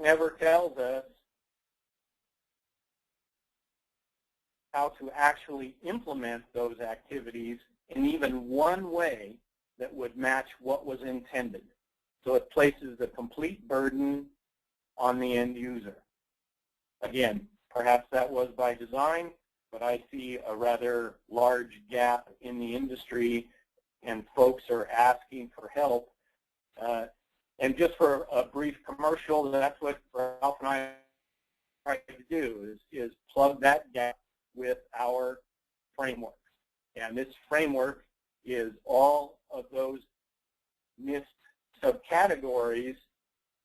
never tells us how to actually implement those activities in even one way that would match what was intended. So it places the complete burden on the end user. Again, perhaps that was by design, but I see a rather large gap in the industry, and folks are asking for help. And just for a brief commercial, that's what Ralph and I try to do, is plug that gap with our framework. And this framework is all of those NIST subcategories.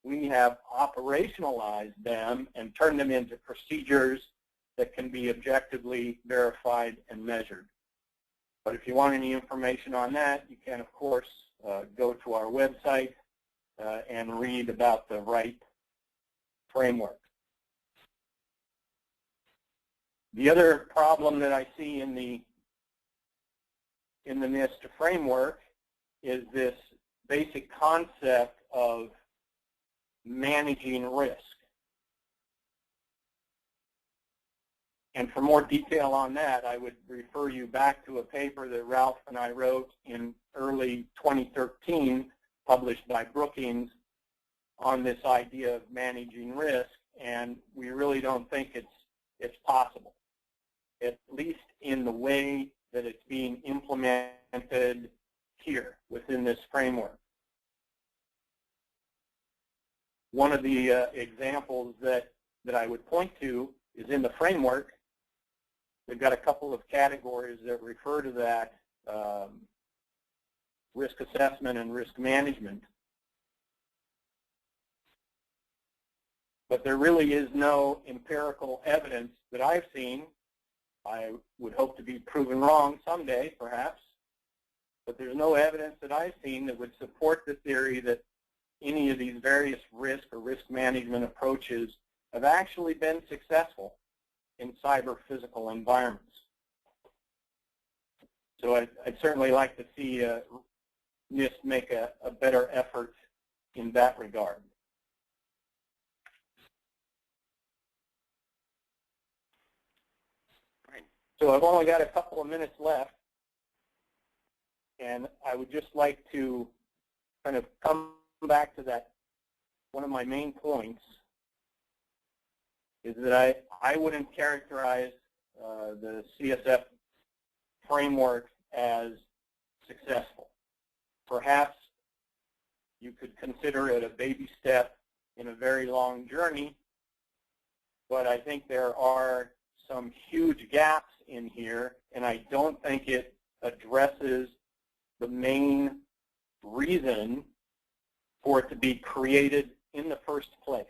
We have operationalized them and turned them into procedures that can be objectively verified and measured. But if you want any information on that, you can, of course, go to our website and read about the right framework. The other problem that I see in the NIST framework is this basic concept of managing risk. And for more detail on that, I would refer you back to a paper that Ralph and I wrote in early 2013, published by Brookings, on this idea of managing risk, and we really don't think it's possible, at least in the way that it's being implemented here within this framework. One of the examples that I would point to is in the framework. We've got a couple of categories that refer to that, risk assessment and risk management. But there really is no empirical evidence that I've seen. I would hope to be proven wrong someday, perhaps. But there's no evidence that I've seen that would support the theory that any of these various risk or risk management approaches have actually been successful in cyber physical environments. So I'd certainly like to see NIST make a better effort in that regard. Right. So I've only got a couple of minutes left, and I would just like to kind of come back to that. One of my main points is that I wouldn't characterize the CSF framework as successful. Perhaps you could consider it a baby step in a very long journey, but I think there are some huge gaps in here, and I don't think it addresses the main reason for it to be created in the first place.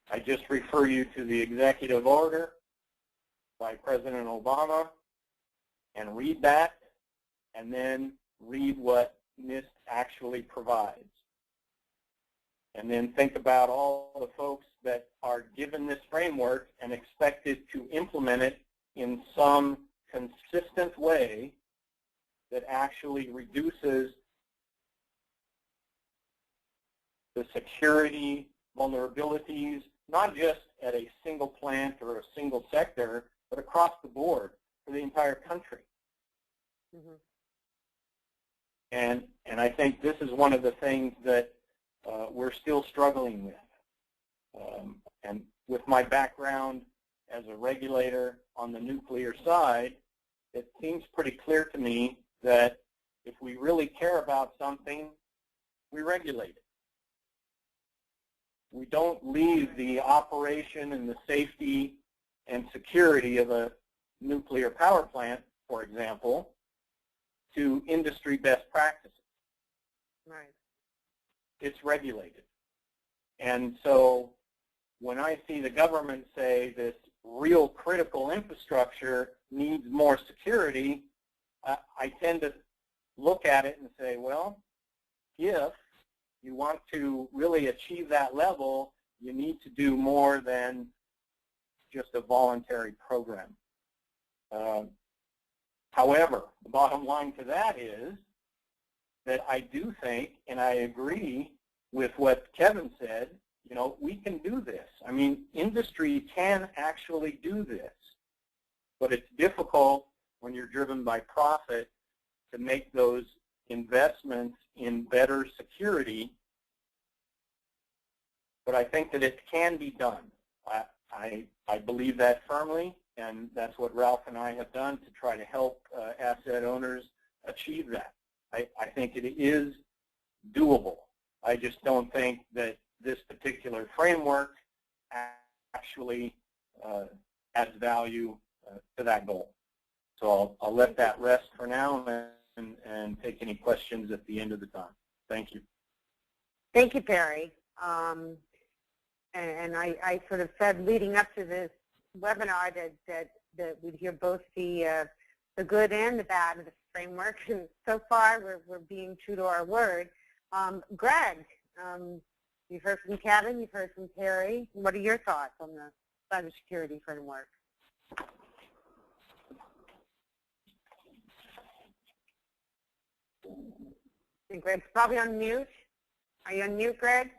I just refer you to the executive order by President Obama and read that, and then read what NIST actually provides. And then think about all the folks that are given this framework and expected to implement it in some consistent way that actually reduces the security vulnerabilities, not just at a single plant or a single sector, but across the board for the entire country. Mm-hmm. And I think this is one of the things that we're still struggling with. And with my background as a regulator on the nuclear side, it seems pretty clear to me that if we really care about something, we regulate it. We don't leave the operation and the safety and security of a nuclear power plant, for example, to industry best practices. Right. It's regulated. And so when I see the government say this real critical infrastructure needs more security, I tend to look at it and say, well, if you want to really achieve that level, you need to do more than just a voluntary program. However, the bottom line to that is that I do think, and I agree with what Kevin said, you know, we can do this. I mean, industry can actually do this, but it's difficult when you're driven by profit to make those investments in better security. But I think that it can be done. I believe that firmly, and that's what Ralph and I have done to try to help asset owners achieve that. I think it is doable. I just don't think that this particular framework actually adds value to that goal. So I'll let that rest for now and take any questions at the end of the time. Thank you. Thank you, Perry. And I sort of said leading up to this webinar that we'd hear both the good and the bad of the framework, and so far we're being true to our word. Greg, you've heard from Kevin, you've heard from Perry. What are your thoughts on the cybersecurity framework? And Greg's probably on mute. Are you on mute, Greg?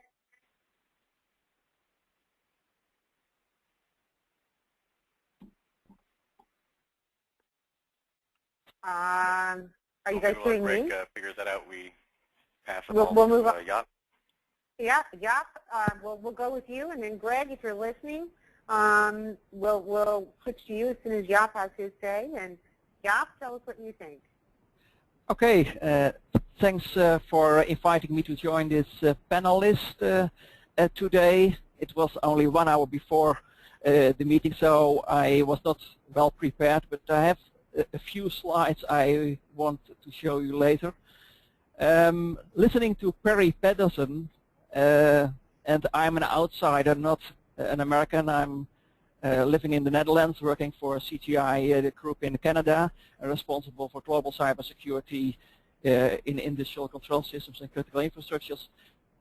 Are you guys hearing me? Greg figures that out. We pass it We'll move on. Jaap. Yeah, Jaap, we'll go with you, and then Greg, if you're listening, we'll switch to you as soon as Jaap has his say. And Jaap, tell us what you think. Okay, thanks for inviting me to join this panelist today. It was only 1 hour before the meeting, so I was not well prepared, but I have a few slides I want to show you later. Listening to Perry Pedersen, and I'm an outsider, not an American. I'm living in the Netherlands, working for CGI, the group in Canada, responsible for global cybersecurity in industrial control systems and critical infrastructures.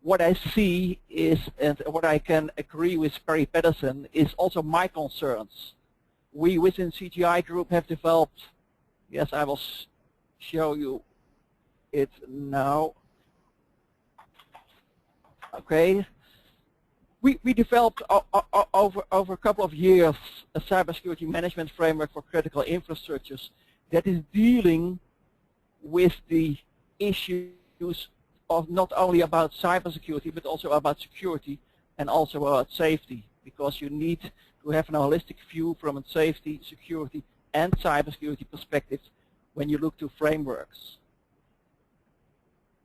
What I see is, and what I can agree with Perry Pedersen, is also my concerns. We within CGI Group have developed, yes, I will show you it now. Okay. We developed over a couple of years a cybersecurity management framework for critical infrastructures that is dealing with the issues of not only about cybersecurity but also about security and also about safety, because you need to have an holistic view from a safety, security and cybersecurity perspective when you look to frameworks.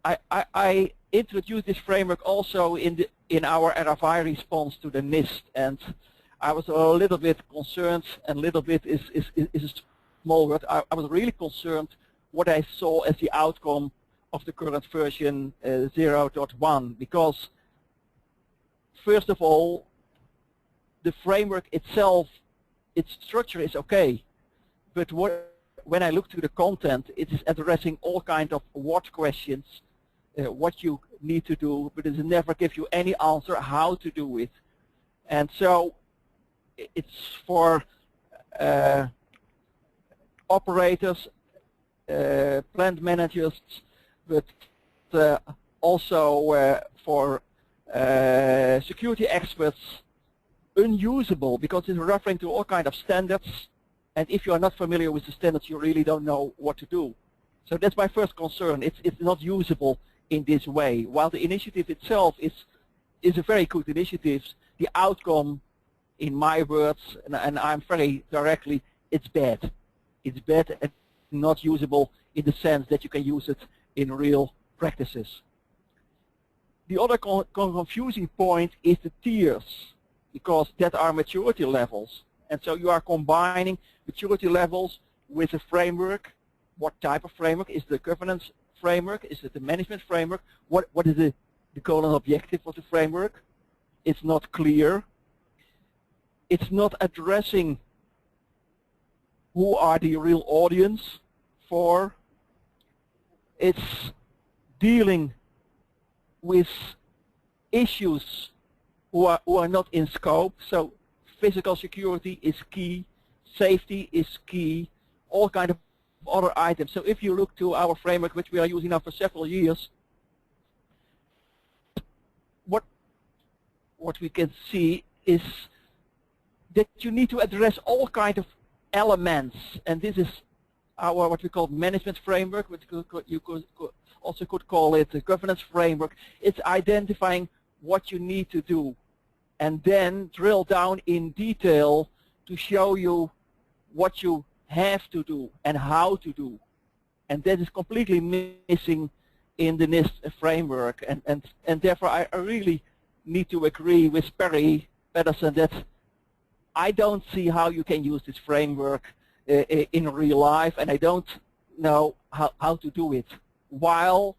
I introduced this framework also in our RFI response to the NIST, and I was a little bit concerned, and little bit is a small word. I was really concerned what I saw as the outcome of the current version 0.1, because first of all, the framework itself, its structure is okay, but what when I look to the content, it is addressing all kinds of what questions, what you need to do, but it never gives you any answer how to do it. And so it's for operators, plant managers, but also for security experts, unusable because it's referring to all kinds of standards, and if you are not familiar with the standards, you really don't know what to do. So that's my first concern. It's not usable in this way. While the initiative itself is a very good initiative, the outcome, in my words, and I'm very directly, it's bad. It's bad and not usable in the sense that you can use it in real practices. The other confusing point is the tiers, because that are maturity levels. And so you are combining maturity levels with a framework. What type of framework? Is the governance framework? Is it the management framework? What is the goal and objective of the framework? It's not clear. It's not addressing who are the real audience for. It's dealing with issues who are not in scope. So physical security is key, safety is key, all kind of other items. So if you look to our framework, which we are using now for several years, what we can see is that you need to address all kinds of elements, and this is our what we call management framework, which you could also call it a governance framework. It's identifying what you need to do and then drill down in detail to show you what you have to do and how to do. And that is completely missing in the NIST framework, and therefore I really need to agree with Perry Pedersen that I don't see how you can use this framework in real life, and I don't know how to do it. While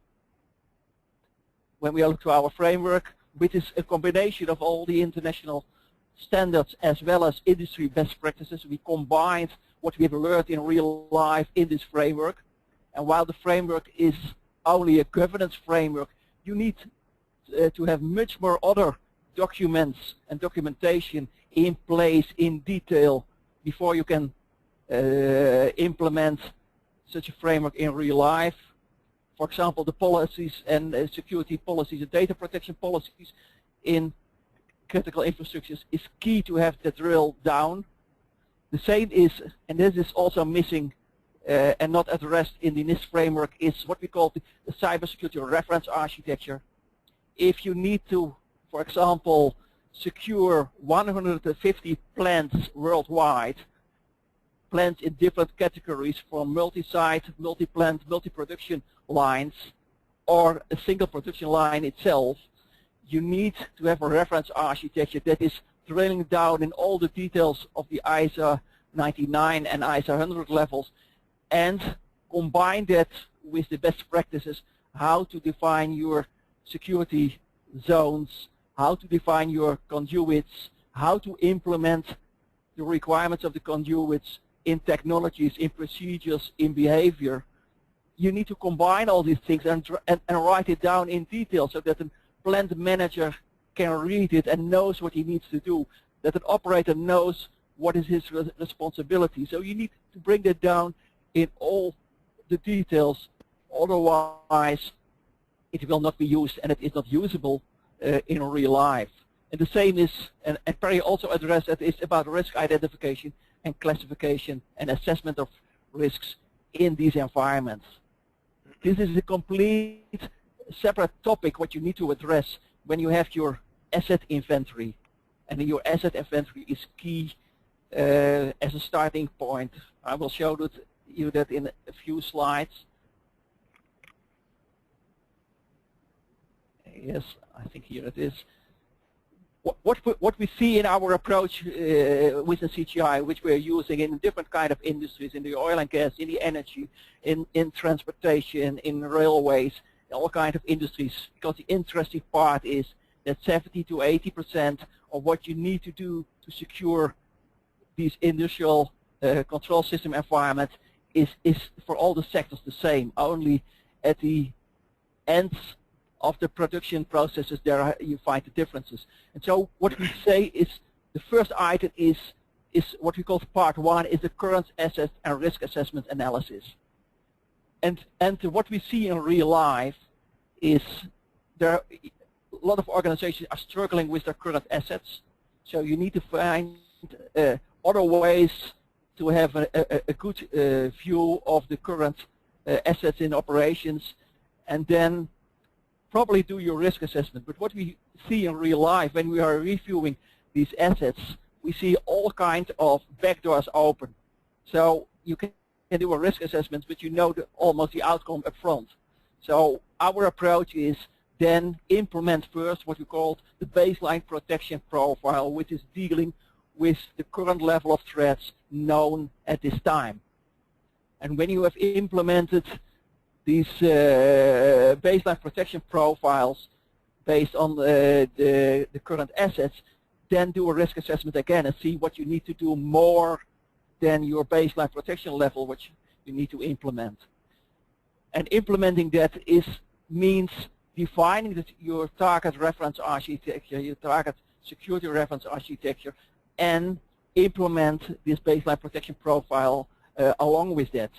when we look to our framework, which is a combination of all the international standards as well as industry best practices, we combined what we have learned in real life in this framework. And while the framework is only a governance framework, you need to have much more other documents and documentation in place in detail before you can implement such a framework in real life. For example, the policies and security policies and data protection policies in critical infrastructures is key to have that drill down. The same is, and this is also missing and not addressed in the NIST framework, is what we call the cybersecurity reference architecture. If you need to, for example, secure 150 plants worldwide, plants in different categories from multi-site, multi-plant, multi-production lines, or a single production line itself, you need to have a reference architecture that is drilling down in all the details of the ISA 99 and ISA 100 levels, and combine that with the best practices, how to define your security zones, how to define your conduits, how to implement the requirements of the conduits in technologies, in procedures, in behavior. You need to combine all these things and write it down in detail so that a plant manager can read it and knows what he needs to do, that an operator knows what is his responsibility. So you need to bring that down in all the details, otherwise it will not be used and it is not usable in real life. And the same is, and Perry also addressed that, is about risk identification and classification and assessment of risks in these environments. This is a complete separate topic what you need to address when you have your asset inventory. And your asset inventory is key as a starting point. I will show you that in a few slides. Yes, I think here it is. What we see in our approach within CGI, which we're using in different kind of industries, in the oil and gas, in the energy, in transportation, in railways, all kinds of industries, because the interesting part is that 70 to 80% of what you need to do to secure these industrial control system environments is for all the sectors the same. Only at the ends of the production processes there you find the differences. And so what we say is the first item is what we call part 1, is the current asset and risk assessment analysis. And what we see in real life is there are a lot of organizations are struggling with their current assets. So you need to find other ways to have a good view of the current assets in operations, and then probably do your risk assessment. But what we see in real life when we are reviewing these assets, we see all kinds of backdoors open. So you can do a risk assessment, but you know almost the outcome up front. So our approach is then implement first what we call the baseline protection profile, which is dealing with the current level of threats known at this time. And when you have implemented these baseline protection profiles based on the current assets, then do a risk assessment again and see what you need to do more than your baseline protection level, which you need to implement. And implementing that means defining your target reference architecture, your target security reference architecture, and implement this baseline protection profile along with that.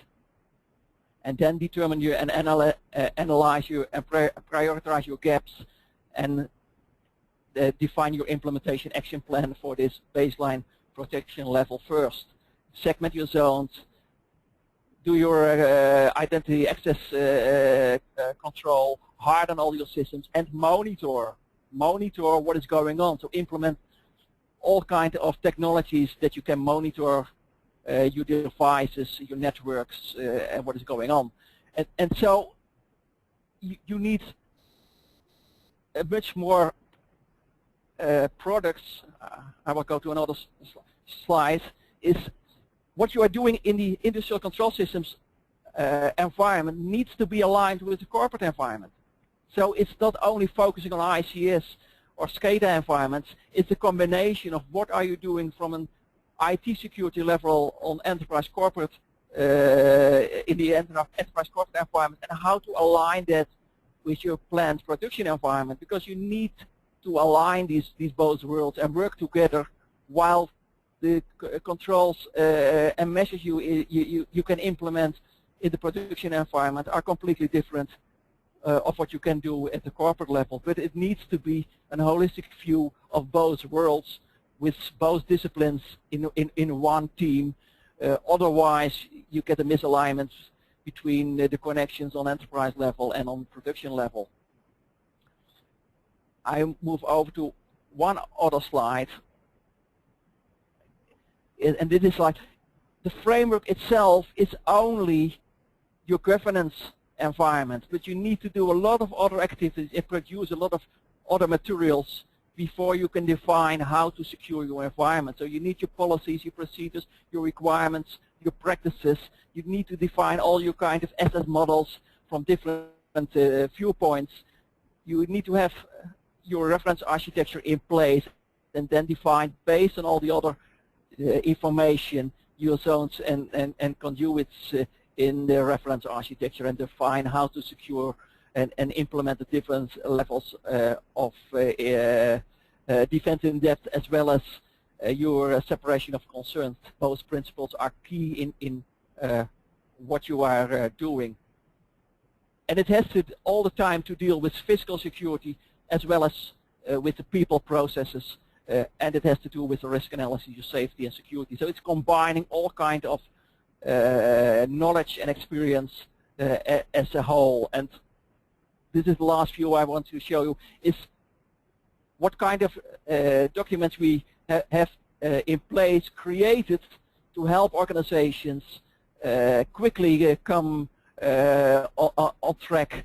And then determine your and analyze your and prioritize your gaps, and define your implementation action plan for this baseline protection level first. Segment your zones, do your identity access control, harden all your systems, and monitor what is going on. So implement all kinds of technologies that you can monitor your devices, your networks, and what is going on. And so you need a much more products. I will go to another slide. Is what you are doing in the industrial control systems environment needs to be aligned with the corporate environment. So it's not only focusing on ICS or SCADA environments, it's a combination of what are you doing from an IT security level on enterprise corporate, in the enterprise corporate environment, and how to align that with your planned production environment, because you need to align these both worlds and work together, while the controls and measures you can implement in the production environment are completely different of what you can do at the corporate level. But it needs to be a holistic view of both worlds with both disciplines in one team. Otherwise, you get a misalignment between the connections on enterprise level and on production level. I move over to one other slide. And this is like the framework itself is only your governance environment, but you need to do a lot of other activities and produce a lot of other materials before you can define how to secure your environment. So you need your policies, your procedures, your requirements, your practices. You need to define all your kind of asset models from different viewpoints. You need to have your reference architecture in place, and then define, based on all the other information, your zones and conduits in the reference architecture, and define how to secure and implement the different levels of defense in depth, as well as your separation of concerns. Those principles are key in what you are doing. And it has to all the time to deal with physical security as well as with the people processes, and it has to do with the risk analysis, your safety and security. So it's combining all kinds of knowledge and experience as a whole. And this is the last view I want to show you, is what kind of documents we have in place, created to help organizations quickly come on track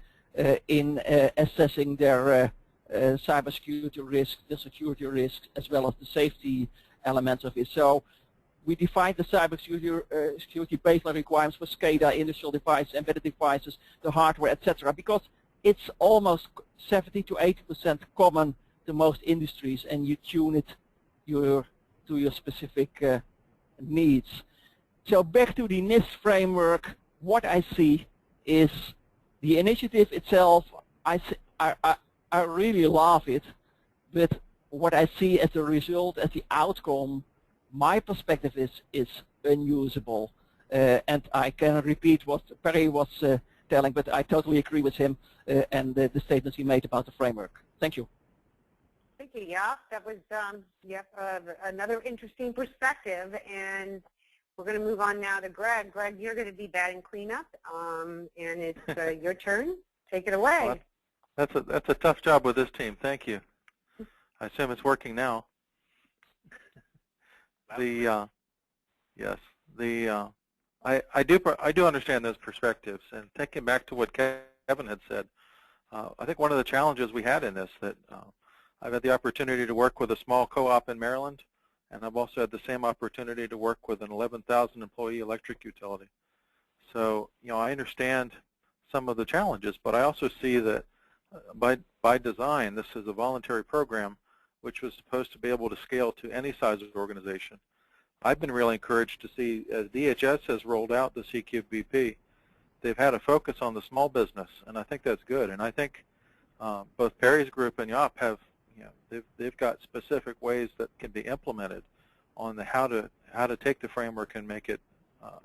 in assessing their cybersecurity risks, the security risks, as well as the safety elements of it. So we defined the cybersecurity security baseline requirements for SCADA, industrial devices, embedded devices, the hardware, etc., because it's almost 70 to 80% common to most industries, and you tune it to your specific needs. So back to the NIST framework, what I see is the initiative itself. I really love it, but what I see as a result, as the outcome, my perspective is unusable. And I can repeat what Perry was telling, but I totally agree with him and the statements he made about the framework. Thank you. Thank you. Yeah, that was another interesting perspective. And we're going to move on now to Greg. Greg, you're going to be batting cleanup, and it's your turn. Take it away. Well, that's a tough job with this team. Thank you. I assume it's working now. I do understand those perspectives, and thinking back to what Kevin had said, I think one of the challenges we had in this that I've had the opportunity to work with a small co-op in Maryland, and I've also had the same opportunity to work with an 11,000 employee electric utility. So, I understand some of the challenges, but I also see that by design, this is a voluntary program which was supposed to be able to scale to any size of organization. I've been really encouraged to see, as DHS has rolled out the CQBP, they've had a focus on the small business, and I think that's good. And I think both Perry's group and YOP have, they've got specific ways that can be implemented on the how to take the framework and make it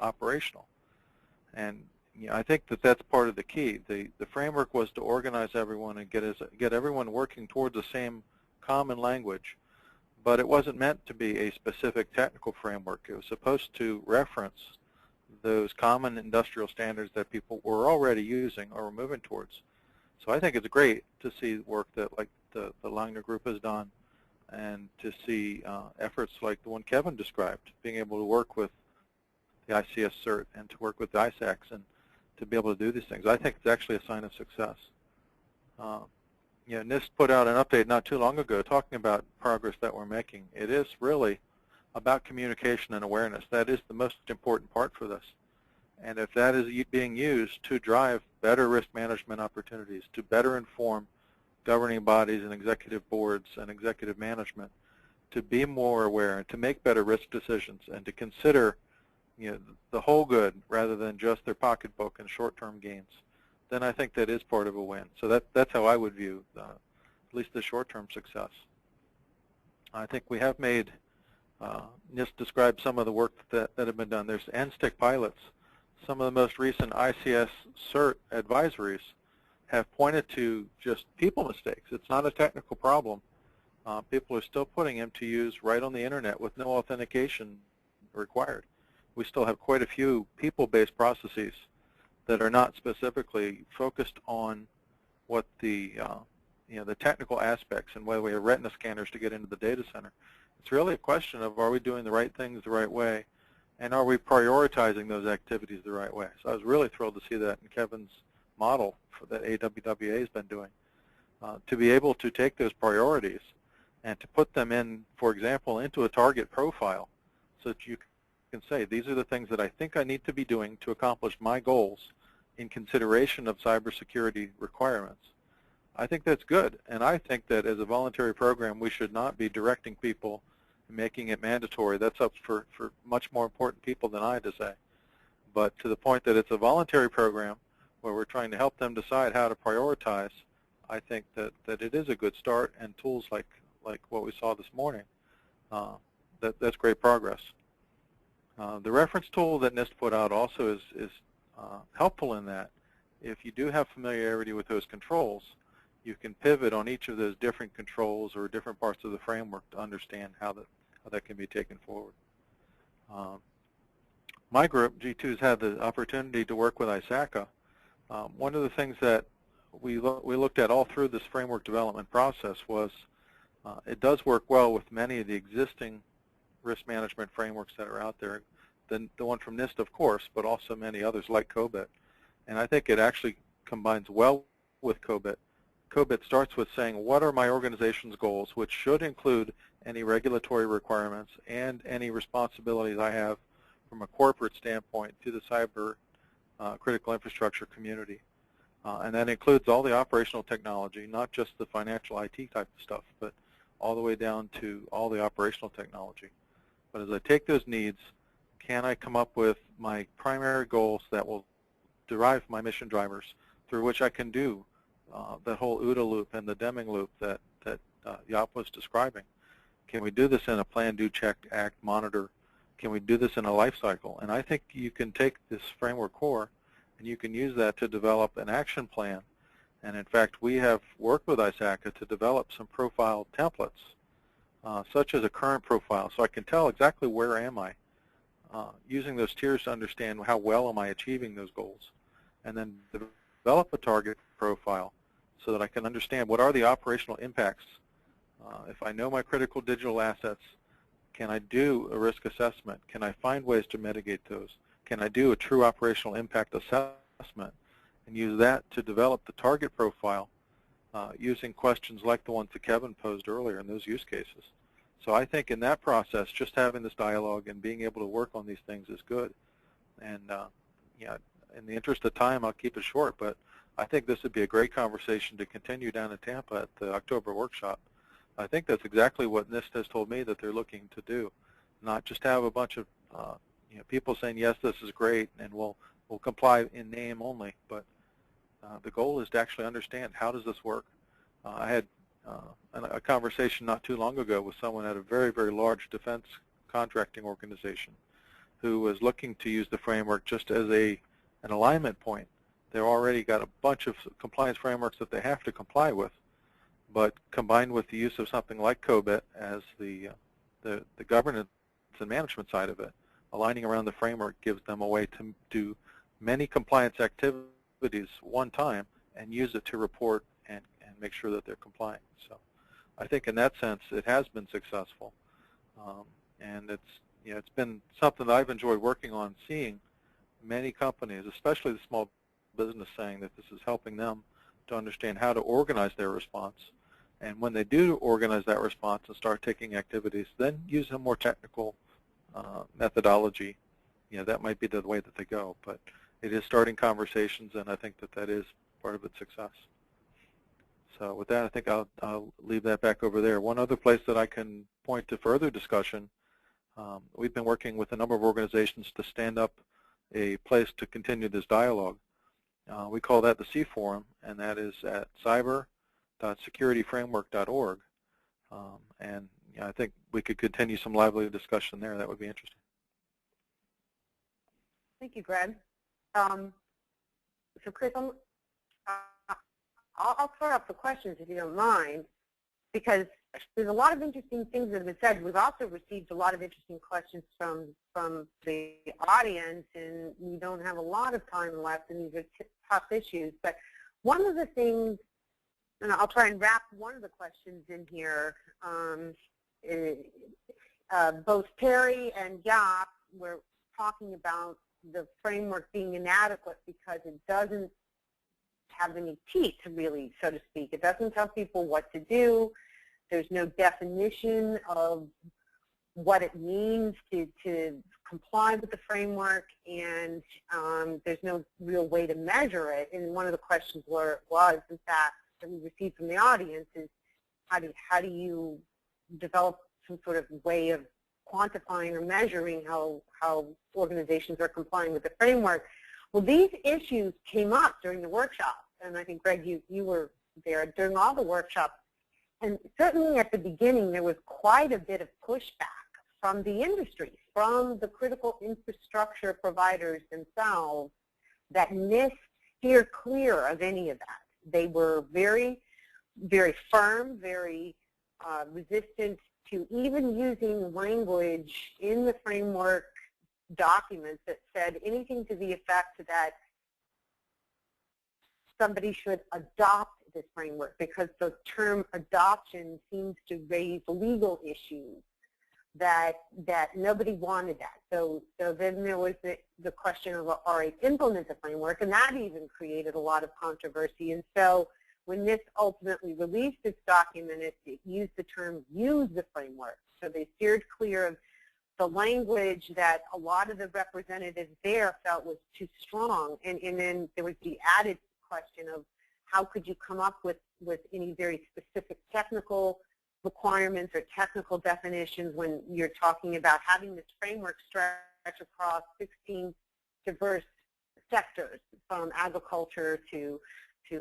operational. And I think that that's part of the key. The framework was to organize everyone and get everyone working towards the same common language, but it wasn't meant to be a specific technical framework. It was supposed to reference those common industrial standards that people were already using or were moving towards. So I think it's great to see work that like the Langner Group has done, and to see efforts like the one Kevin described, being able to work with the ICS CERT and to work with the ISACs and to be able to do these things. I think it's actually a sign of success. NIST put out an update not too long ago talking about progress that we're making. It is really about communication and awareness. That is the most important part for this. And if that is being used to drive better risk management opportunities, to better inform governing bodies and executive boards and executive management, to be more aware and to make better risk decisions and to consider the whole good rather than just their pocketbook and short-term gains, then I think that is part of a win. So that's how I would view at least the short-term success. I think we have made, NIST described some of the work that have been done. There's NSTIC pilots. Some of the most recent ICS CERT advisories have pointed to just people mistakes. It's not a technical problem. People are still putting MTUs right on the internet with no authentication required. We still have quite a few people-based processes that are not specifically focused on what the technical aspects and whether we have retina scanners to get into the data center. It's really a question of, are we doing the right things the right way, and are we prioritizing those activities the right way? So I was really thrilled to see that in Kevin's model that AWWA has been doing, to be able to take those priorities and to put them in, for example, into a target profile so that you can say, these are the things that I think I need to be doing to accomplish my goals in consideration of cybersecurity requirements. I think that's good, and I think that as a voluntary program, we should not be directing people and making it mandatory. That's up for much more important people than I to say. But to the point that it's a voluntary program where we're trying to help them decide how to prioritize, I think that it is a good start, and tools like what we saw this morning, that's great progress. The reference tool that NIST put out also is helpful in that if you do have familiarity with those controls, you can pivot on each of those different controls or different parts of the framework to understand how that can be taken forward. My group, G2, has had the opportunity to work with ISACA. One of the things that we looked at all through this framework development process was it does work well with many of the existing risk management frameworks that are out there. The one from NIST, of course, but also many others like COBIT. And I think it actually combines well with COBIT. COBIT starts with saying, what are my organization's goals, which should include any regulatory requirements and any responsibilities I have from a corporate standpoint to the cyber critical infrastructure community. And that includes all the operational technology, not just the financial IT type of stuff, but all the way down to all the operational technology. But as I take those needs, can I come up with my primary goals that will derive my mission drivers through which I can do that whole OODA loop and the Deming loop that Jaap was describing? Can we do this in a plan, do, check, act, monitor? Can we do this in a life cycle? And I think you can take this framework core and you can use that to develop an action plan. And in fact, we have worked with ISACA to develop some profile templates, such as a current profile, so I can tell exactly where am I, using those tiers to understand how well am I achieving those goals, and then develop a target profile so that I can understand what are the operational impacts. If I know my critical digital assets, can I do a risk assessment? Can I find ways to mitigate those? Can I do a true operational impact assessment and use that to develop the target profile using questions like the ones that Kevin posed earlier in those use cases? So I think in that process, just having this dialogue and being able to work on these things is good. And yeah, in the interest of time, I'll keep it short, but I think this would be a great conversation to continue down in Tampa at the October workshop. I think that's exactly what NIST has told me that they're looking to do, not just have a bunch of people saying, yes, this is great, and we'll comply in name only, but the goal is to actually understand how does this work. I had a conversation not too long ago with someone at a very, very large defense contracting organization who was looking to use the framework just as an alignment point. They've already got a bunch of compliance frameworks that they have to comply with, but combined with the use of something like COBIT as the governance and management side of it, aligning around the framework gives them a way to do many compliance activities one time and use it to report and make sure that they're complying. So I think in that sense it has been successful, and it's been something that I've enjoyed working on, seeing many companies, especially the small business, saying that this is helping them to understand how to organize their response. And when they do organize that response and start taking activities, then use a more technical methodology. That might be the way that they go. But it is starting conversations, and I think that is part of its success. So with that, I think I'll leave that back over there. One other place that I can point to further discussion, we've been working with a number of organizations to stand up a place to continue this dialogue. We call that the C Forum, and that is at cyber.securityframework.org. And I think we could continue some lively discussion there. That would be interesting. Thank you, Greg. So Chris, I'll throw up the questions if you don't mind, because there's a lot of interesting things that have been said. We've also received a lot of interesting questions from the audience, and we don't have a lot of time left, and these are tough issues. But one of the things, and I'll try and wrap one of the questions in here, both Terry and Jaap were talking about the framework being inadequate because it doesn't have any teeth, really, so to speak. It doesn't tell people what to do. There's no definition of what it means to comply with the framework, and there's no real way to measure it. And one of the questions was, in fact, that we received from the audience is, how do you develop some sort of way of quantifying or measuring how organizations are complying with the framework? Well, these issues came up during the workshop, and I think, Greg, you were there during all the workshops. And certainly at the beginning, there was quite a bit of pushback from the industry, from the critical infrastructure providers themselves, that NIST steered clear of any of that. They were very, very firm, very resistant to even using language in the framework documents that said anything to the effect that somebody should adopt this framework, because the term adoption seems to raise legal issues that nobody wanted that. So then there was the question of, all right, implement the framework, and that even created a lot of controversy. And so when NIST ultimately released its document, it used the term use the framework. So they steered clear of the language that a lot of the representatives there felt was too strong. And then there was the added question of, how could you come up with any very specific technical requirements or technical definitions when you're talking about having this framework stretch across 16 diverse sectors, from agriculture to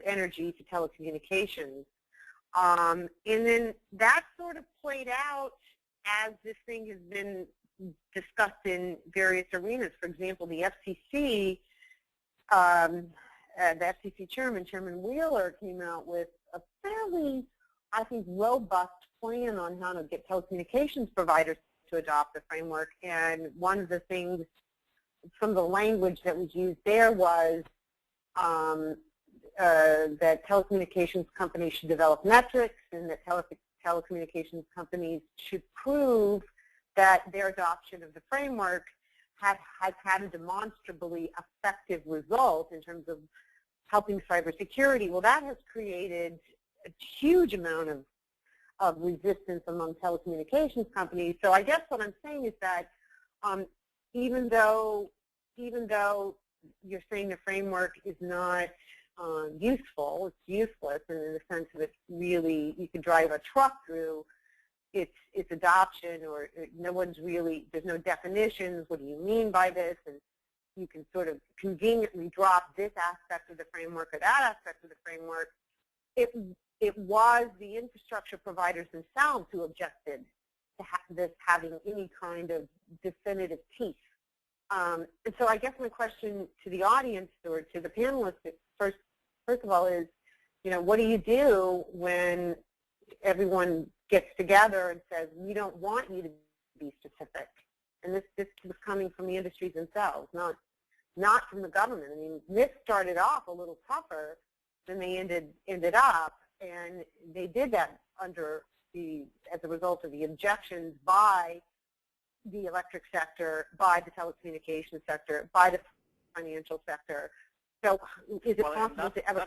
energy to telecommunications. And then that sort of played out as this thing has been discussed in various arenas. For example, the FCC, the FCC chairman, Chairman Wheeler, came out with a fairly, I think, robust plan on how to get telecommunications providers to adopt the framework. And one of the things, some of the language that was used there was that telecommunications companies should develop metrics, and that telecommunications companies should prove that their adoption of the framework has had a demonstrably effective result in terms of helping cybersecurity. Well, that has created a huge amount of resistance among telecommunications companies. So I guess what I'm saying is that even though you're saying the framework is not useful, it's useless, and in the sense that it's really, you can drive a truck through its adoption, or no one's really, there's no definitions, what do you mean by this, and you can sort of conveniently drop this aspect of the framework or that aspect of the framework. It was the infrastructure providers themselves who objected to this having any kind of definitive teeth. And so I guess my question to the audience or to the panelists first of all is, what do you do when everyone gets together and says, we don't want you to be specific? And this was coming from the industries themselves, not from the government. I mean, NIST started off a little tougher than they ended up, and they did that as a result of the objections by the electric sector, by the telecommunications sector, by the financial sector. So is it possible to ever?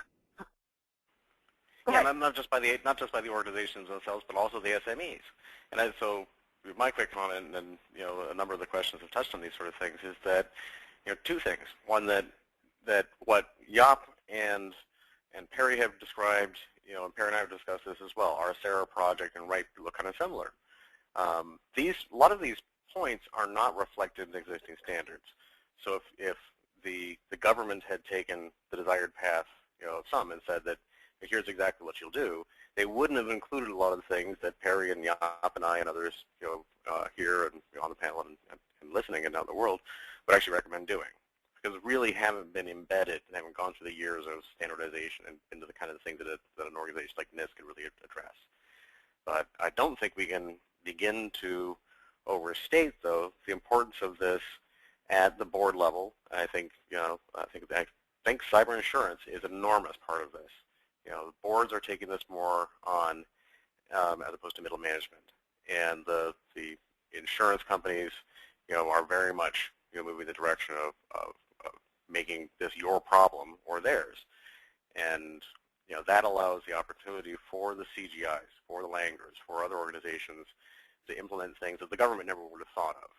Yeah, not just by the organizations themselves, but also the SMEs. And so my quick comment, and a number of the questions have touched on these sort of things, is that two things. One, that what Jaap and Perry have described, and Perry and I have discussed this as well. Our SARA project and RIPE look kind of similar. A lot of these points are not reflected in existing standards. So if the government had taken the desired path, of some, and said that here's exactly what you'll do, they wouldn't have included a lot of the things that Perry and Jaap and I and others, here and on the panel and listening and out in the world would actually recommend doing, because really haven't been embedded and haven't gone through the years of standardization and into the kind of thing that an organization like NIST could really address. But I don't think we can begin to overstate, though, the importance of this at the board level. I think cyber insurance is an enormous part of this. The boards are taking this more on as opposed to middle management, and the insurance companies, are very much moving in the direction of making this your problem or theirs, and that allows the opportunity for the CGIs, for the Langers, for other organizations to implement things that the government never would have thought of.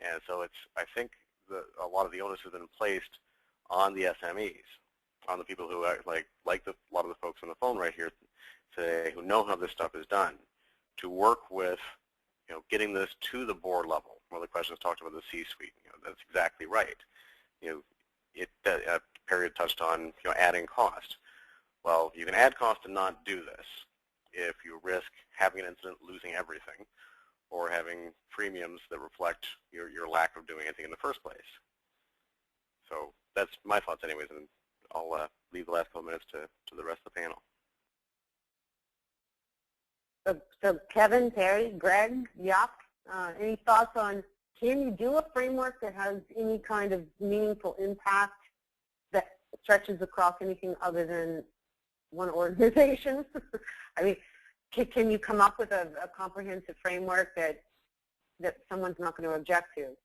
And so I think a lot of the onus has been placed on the SMEs, on the people who are like a lot of the folks on the phone right here today who know how this stuff is done, to work with getting this to the board level. One of the questions talked about the C-suite. That's exactly right. Perry touched on adding cost. Well, you can add cost and not do this if you risk having an incident, losing everything, or having premiums that reflect your lack of doing anything in the first place. So that's my thoughts anyways, and I'll leave the last couple minutes to the rest of the panel. So Kevin, Perry, Greg, Jaap, any thoughts on, can you do a framework that has any kind of meaningful impact that stretches across anything other than one organization? I mean, can you come up with a comprehensive framework that someone's not going to object to?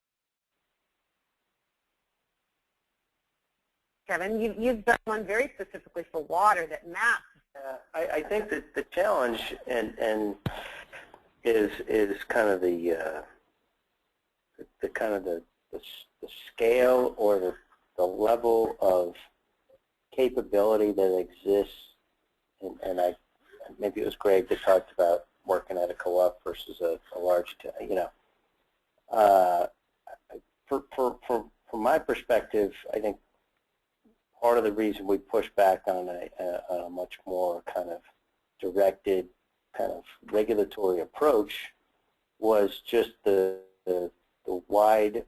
Kevin, you've done one very specifically for water that maps. I think that the challenge and is kind of the scale or the level of capability that exists, and maybe it was Greg that talked about working at a co-op versus a large, from my perspective, I think part of the reason we pushed back on a much more kind of directed kind of regulatory approach was just the wide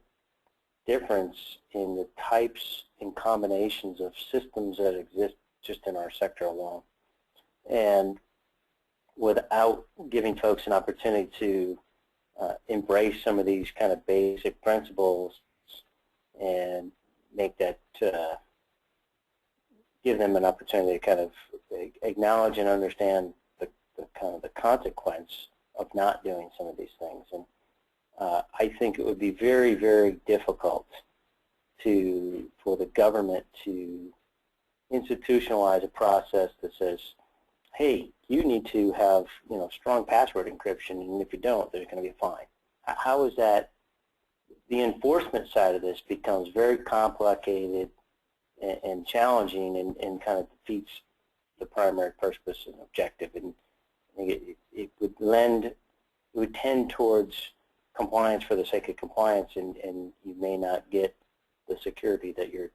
difference in the types and combinations of systems that exist just in our sector alone. And without giving folks an opportunity to embrace some of these kind of basic principles and make that, give them an opportunity to kind of acknowledge and understand the kind of the consequence of not doing some of these things. And I think it would be very, very difficult for the government to institutionalize a process that says, hey, you need to have, you know, strong password encryption, and if you don't, there's going to be a fine. How is that? The enforcement side of this becomes very complicated and challenging, and kind of defeats the primary purpose and objective. And it would tend towards compliance for the sake of compliance, and you may not get the security that you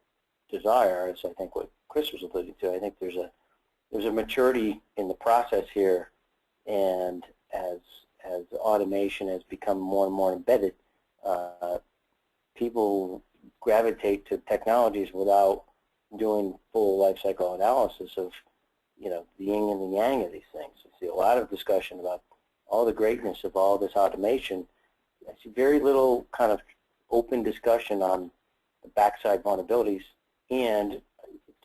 desire. As I think what Chris was alluding to, I think there's a maturity in the process here, and as automation has become more and more embedded, people gravitate to technologies without doing full life cycle analysis of, you know, the yin and the yang of these things. I see a lot of discussion about all the greatness of all this automation. I see very little kind of open discussion on the backside vulnerabilities, and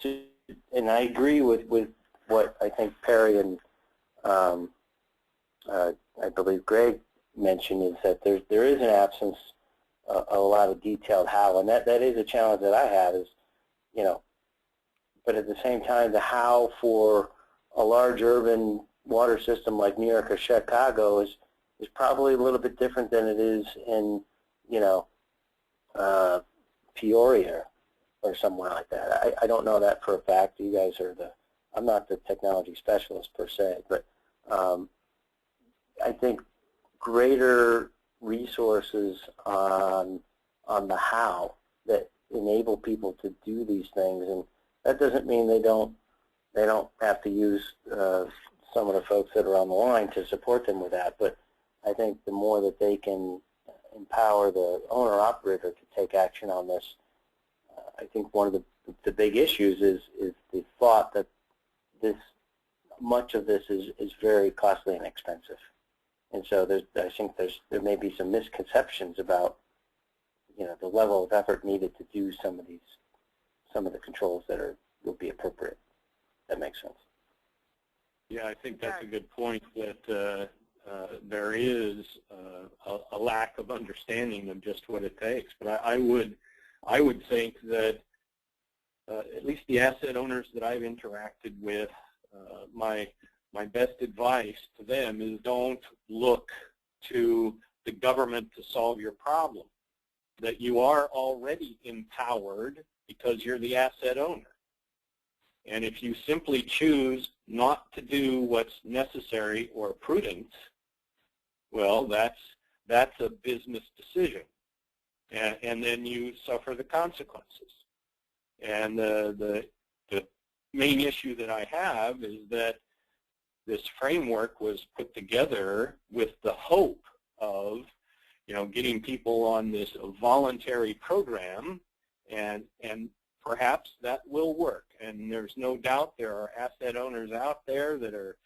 I agree with what I think Perry and I believe Greg mentioned, is that there is an absence of a lot of detailed how, and that is a challenge that I have, is, you know, but at the same time, the how for a large urban water system like New York or Chicago is probably a little bit different than it is in, you know, Peoria or somewhere like that. I don't know that for a fact. You guys are I'm not the technology specialist per se, but I think greater resources on the how that enable people to do these things, and that doesn't mean they don't have to use some of the folks that are on the line to support them with that, but I think the more that they can empower the owner-operator to take action on this, I think one of the big issues is the thought that much of this is very costly and expensive. And so I think there may be some misconceptions about, you know, the level of effort needed to do some of the controls that will be appropriate. That makes sense. Yeah, I think that's a good point, that there is a lack of understanding of just what it takes. But I would think that at least the asset owners that I've interacted with, my best advice to them is don't look to the government to solve your problem, that you are already empowered because you're the asset owner. And if you simply choose not to do what's necessary or prudent, well, that's a business decision. And then you suffer the consequences. And the main issue that I have is that this framework was put together with the hope of, you know, getting people on this voluntary program, and perhaps that will work. And there's no doubt there are asset owners out there that are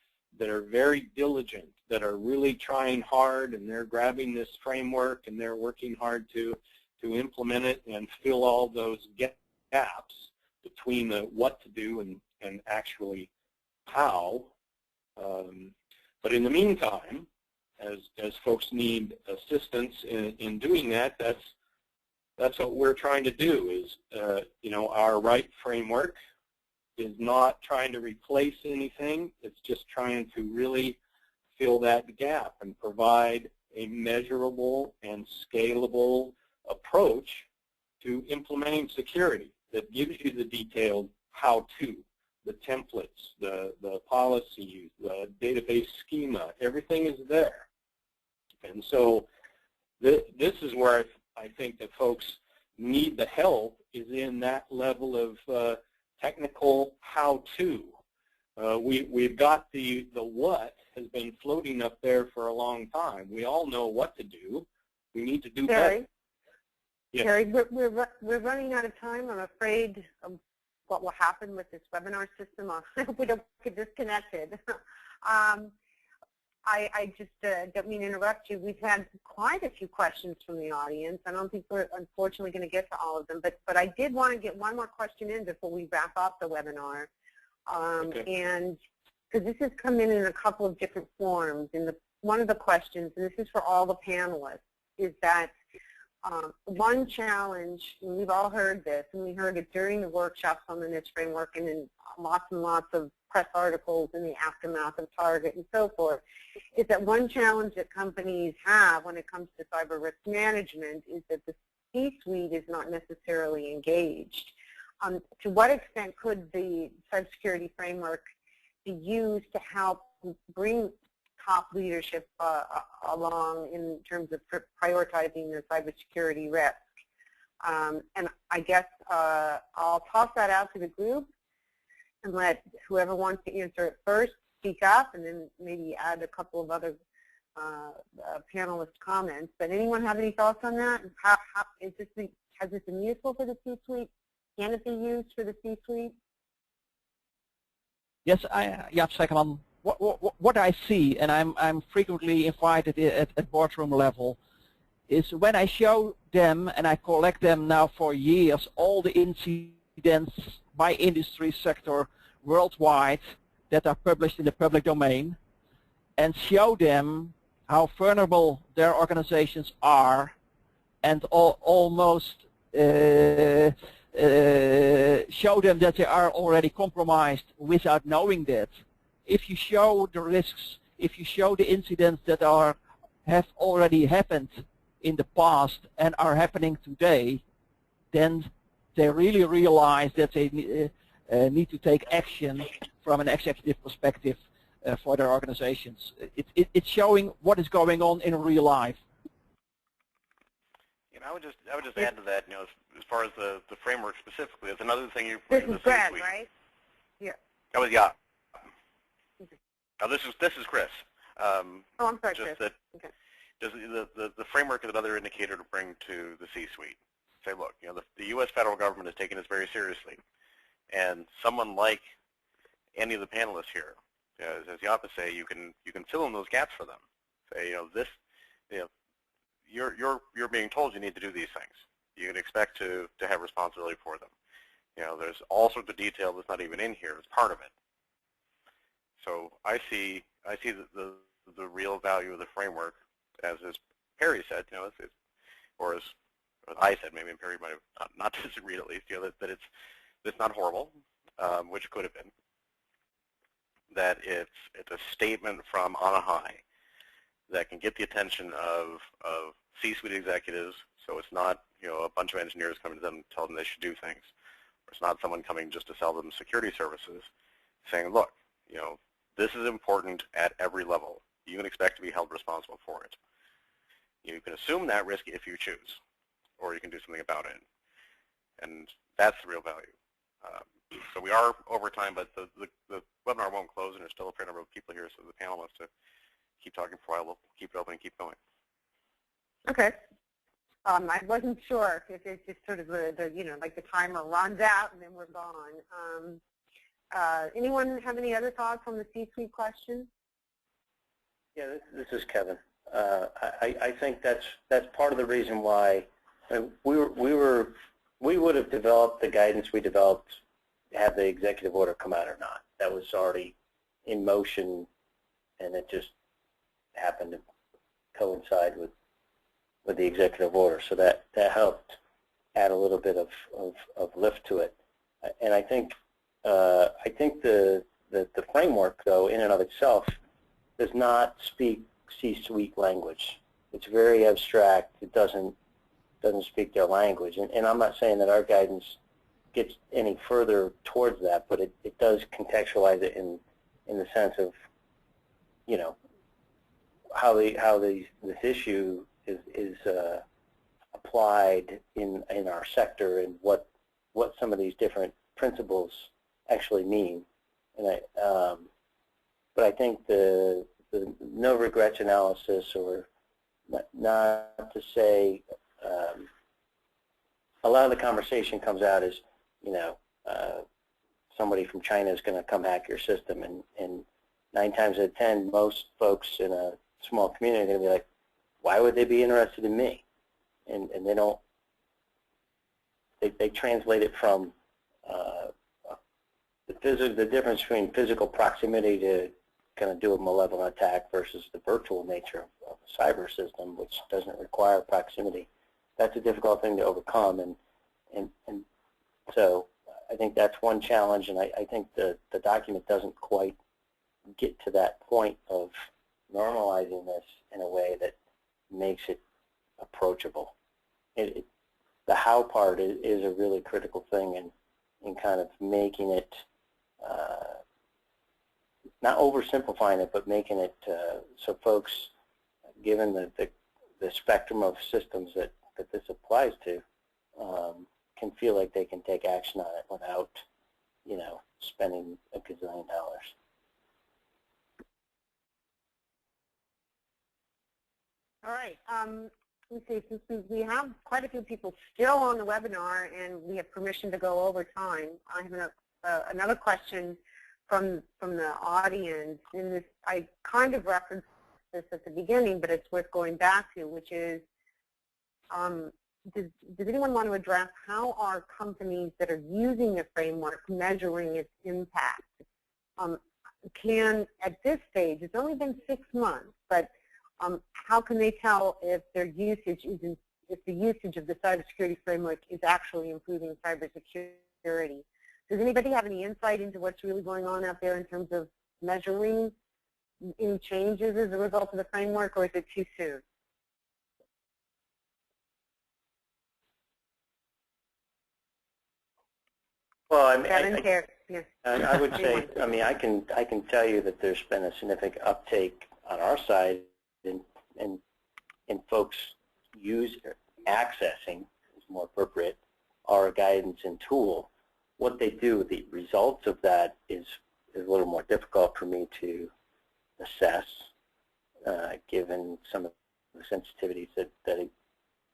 very diligent, that are really trying hard, and they're grabbing this framework and they're working hard to implement it and fill all those gaps between the what to do and actually how. But in the meantime, as folks need assistance in doing that, that's what we're trying to do. Is you know, our RIGHT framework is not trying to replace anything. It's just trying to really fill that gap and provide a measurable and scalable approach to implementing security that gives you the detailed how-to, the templates, the policies, the database schema. Everything is there. And so this is where I think that folks need the help is in that level of technical how-to. We've got the what has been floating up there for a long time. We all know what to do. We need to do better. Yes. Terry, we're running out of time. I'm afraid of what will happen with this webinar system. I hope we don't get disconnected. I just don't mean to interrupt you. We've had quite a few questions from the audience. I don't think we're unfortunately going to get to all of them, but I did want to get one more question in before we wrap up the webinar. Okay. And because this has come in a couple of different forms, and one of the questions, and this is for all the panelists, is that one challenge, and we've all heard this, and we heard it during the workshops on the NIST framework and in lots and lots of press articles in the aftermath of Target and so forth, is that one challenge that companies have when it comes to cyber risk management is that the C-suite is not necessarily engaged. To what extent could the cybersecurity framework be used to help bring top leadership along in terms of prioritizing their cybersecurity risk? And I guess I'll toss that out to the group and let whoever wants to answer it first speak up, and then maybe add a couple of other panelist comments. But anyone have any thoughts on that? Has this been useful for the C-suite? Can it be used for the C-suite? Yes, Second. What I see, and I'm frequently invited at boardroom level, is when I show them, and I collect them now for years, all the incidents by industry sector worldwide that are published in the public domain, and show them how vulnerable their organizations are, and almost show them that they are already compromised without knowing that. If you show the risks, if you show the incidents that have already happened in the past and are happening today, then they really realize that they need to take action from an executive perspective for their organizations. It's showing what is going on in real life. You know, I would just add to that, you know, as far as the framework specifically, it's another thing you This is Brad, right? Yeah. That was Now this is Chris. Oh, I'm sorry, just Chris. that, okay. Just the framework is another indicator to bring to the C-suite. Say, look, you know, the U.S. federal government is taking this very seriously, and someone like any of the panelists here, as Jappe say, you can fill in those gaps for them. Say, you know, this, you know, you're being told you need to do these things. You can expect to have responsibility for them. You know, there's all sorts of detail that's not even in here as part of it. So I see the real value of the framework, as Perry said, you know, or as I said, maybe, and Perry might have not disagreed at least, you know, that it's not horrible, which it could have been. That it's a statement from on high that can get the attention of C-suite executives. So it's not, you know, a bunch of engineers coming to them and telling them they should do things. Or it's not someone coming just to sell them security services, saying, look, you know, this is important at every level. You can expect to be held responsible for it. You can assume that risk if you choose, or you can do something about it. And that's the real value. So we are over time, but the webinar won't close, and there's still a fair number of people here, so the panel wants to keep talking for a while. We'll keep it open and keep going. Okay. I wasn't sure if it's just sort of the you know, like the timer runs out and then we're gone. Anyone have any other thoughts on the C-suite question? Yeah, this is Kevin. I think that's part of the reason why we would have developed the guidance we developed, have the executive order come out or not. That was already in motion, and it just happened to coincide with the executive order. So that helped add a little bit of lift to it. And I think the framework, though, in and of itself, does not speak C-suite language. It's very abstract. It doesn't speak their language. And I'm not saying that our guidance gets any further towards that, but it does contextualize it in the sense of, you know, how this issue is applied in our sector and what some of these different principles actually mean. And but I think the no regrets analysis, or not to say, a lot of the conversation comes out as, somebody from China is going to come hack your system, and 9 times out of 10, most folks in a small community are going to be like, why would they be interested in me? And they don't, they translate it from the difference between physical proximity to kind of do a malevolent attack versus the virtual nature of a cyber system, which doesn't require proximity. That's a difficult thing to overcome, and so I think that's one challenge, and I think the document doesn't quite get to that point of normalizing this in a way that makes it approachable. The how part is a really critical thing in kind of making it, not oversimplifying it, but making it so folks, given the spectrum of systems that this applies to, can feel like they can take action on it without, spending a gazillion dollars. All right. Let's see, since we have quite a few people still on the webinar and we have permission to go over time, I have another question from the audience. And this, I kind of referenced this at the beginning, but it's worth going back to, which is, does anyone want to address how are companies that are using the framework measuring its impact? At this stage, it's only been 6 months, but how can they tell if their usage if the usage of the cybersecurity framework is actually improving cybersecurity? Does anybody have any insight into what's really going on out there in terms of measuring any changes as a result of the framework, or is it too soon? Well, I would say, I can tell you that there's been a significant uptake on our side in folks accessing, is more appropriate, our guidance and tool. What they do, the results of that is a little more difficult for me to assess, given some of the sensitivities that a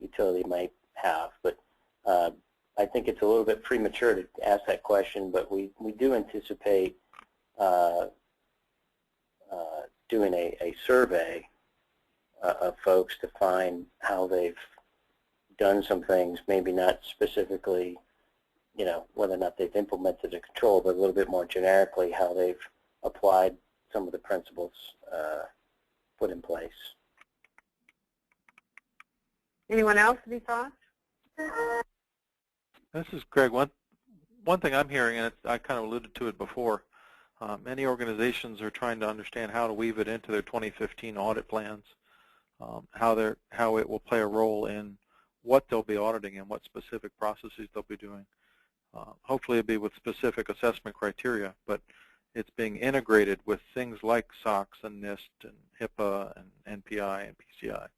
utility might have. But I think it's a little bit premature to ask that question, but we do anticipate doing a survey of folks to find how they've done some things, maybe not specifically, whether or not they've implemented a control, but a little bit more generically how they've applied some of the principles put in place. Anyone else, any thoughts? This is Greg. One thing I'm hearing, and I kind of alluded to it before, many organizations are trying to understand how to weave it into their 2015 audit plans, how it will play a role in what they'll be auditing and what specific processes they'll be doing. Hopefully it'll be with specific assessment criteria, but it's being integrated with things like SOX and NIST and HIPAA and NPI and PCI,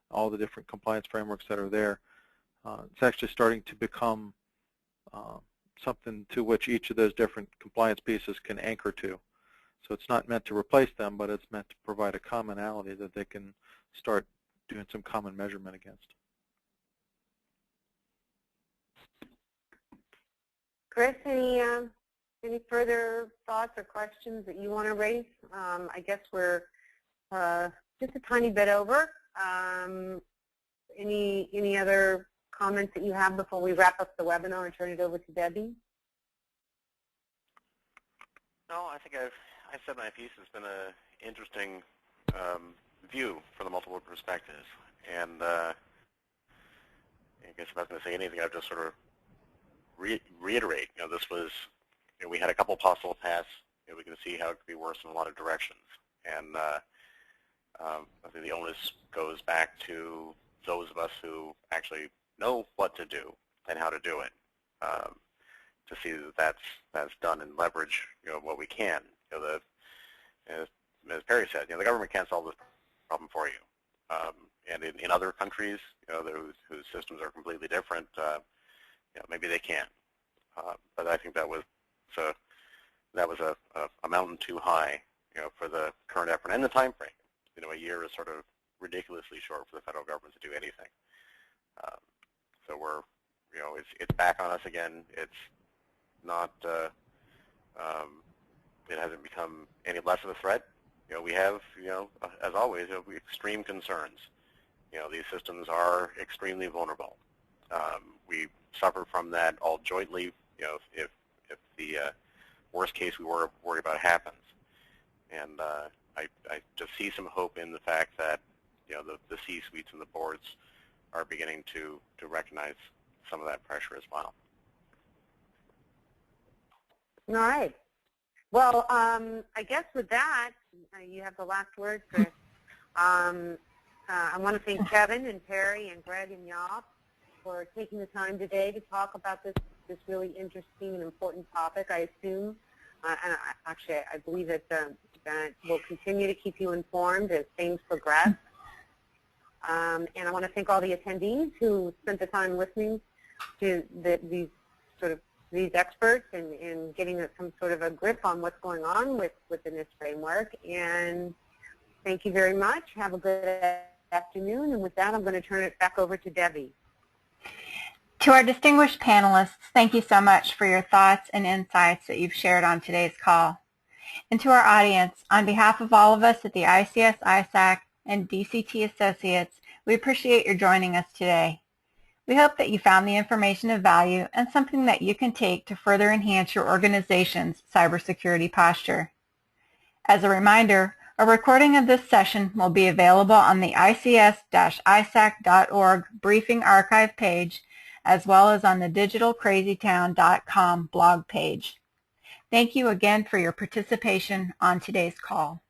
all the different compliance frameworks that are there. It's actually starting to become something to which each of those different compliance pieces can anchor to. So it's not meant to replace them, but it's meant to provide a commonality that they can start doing some common measurement against. Chris, any further thoughts or questions that you want to raise? I guess we're just a tiny bit over. Any other comments that you have before we wrap up the webinar and turn it over to Debbie? No, I think I've said my piece. It's been an interesting view from the multiple perspectives. And I guess if I was going to say anything, I'd just sort of reiterate. This was, we had a couple possible paths. We can see how it could be worse in a lot of directions. And I think the onus goes back to those of us who actually know what to do and how to do it, to see that that's done and leverage what we can. As Perry said, the government can't solve this problem for you. And in other countries, whose systems are completely different, maybe they can. But I think that was a mountain too high, for the current effort and the time frame. A year is sort of ridiculously short for the federal government to do anything. So we're, it's back on us again. It's not, it hasn't become any less of a threat. We have, as always, extreme concerns. These systems are extremely vulnerable. We suffer from that all jointly, if the worst case we worry about happens. And I just see some hope in the fact that, the C-suites and the boards are beginning to recognize some of that pressure as well. All right. Well, I guess with that, you have the last word, Chris. I want to thank Kevin and Terry and Greg and Jaap for taking the time today to talk about this really interesting and important topic, I assume. And I believe that we'll continue to keep you informed as things progress. And I want to thank all the attendees who spent the time listening to these experts and getting some sort of a grip on what's going on with the NIST framework. And thank you very much. Have a good afternoon. And with that, I'm going to turn it back over to Debbie. To our distinguished panelists, thank you so much for your thoughts and insights that you've shared on today's call. And to our audience, on behalf of all of us at the ICS ISAC and DCT Associates, we appreciate your joining us today. We hope that you found the information of value and something that you can take to further enhance your organization's cybersecurity posture. As a reminder, a recording of this session will be available on the ICS-ISAC.org briefing archive page, as well as on the digitalcrazytown.com blog page. Thank you again for your participation on today's call.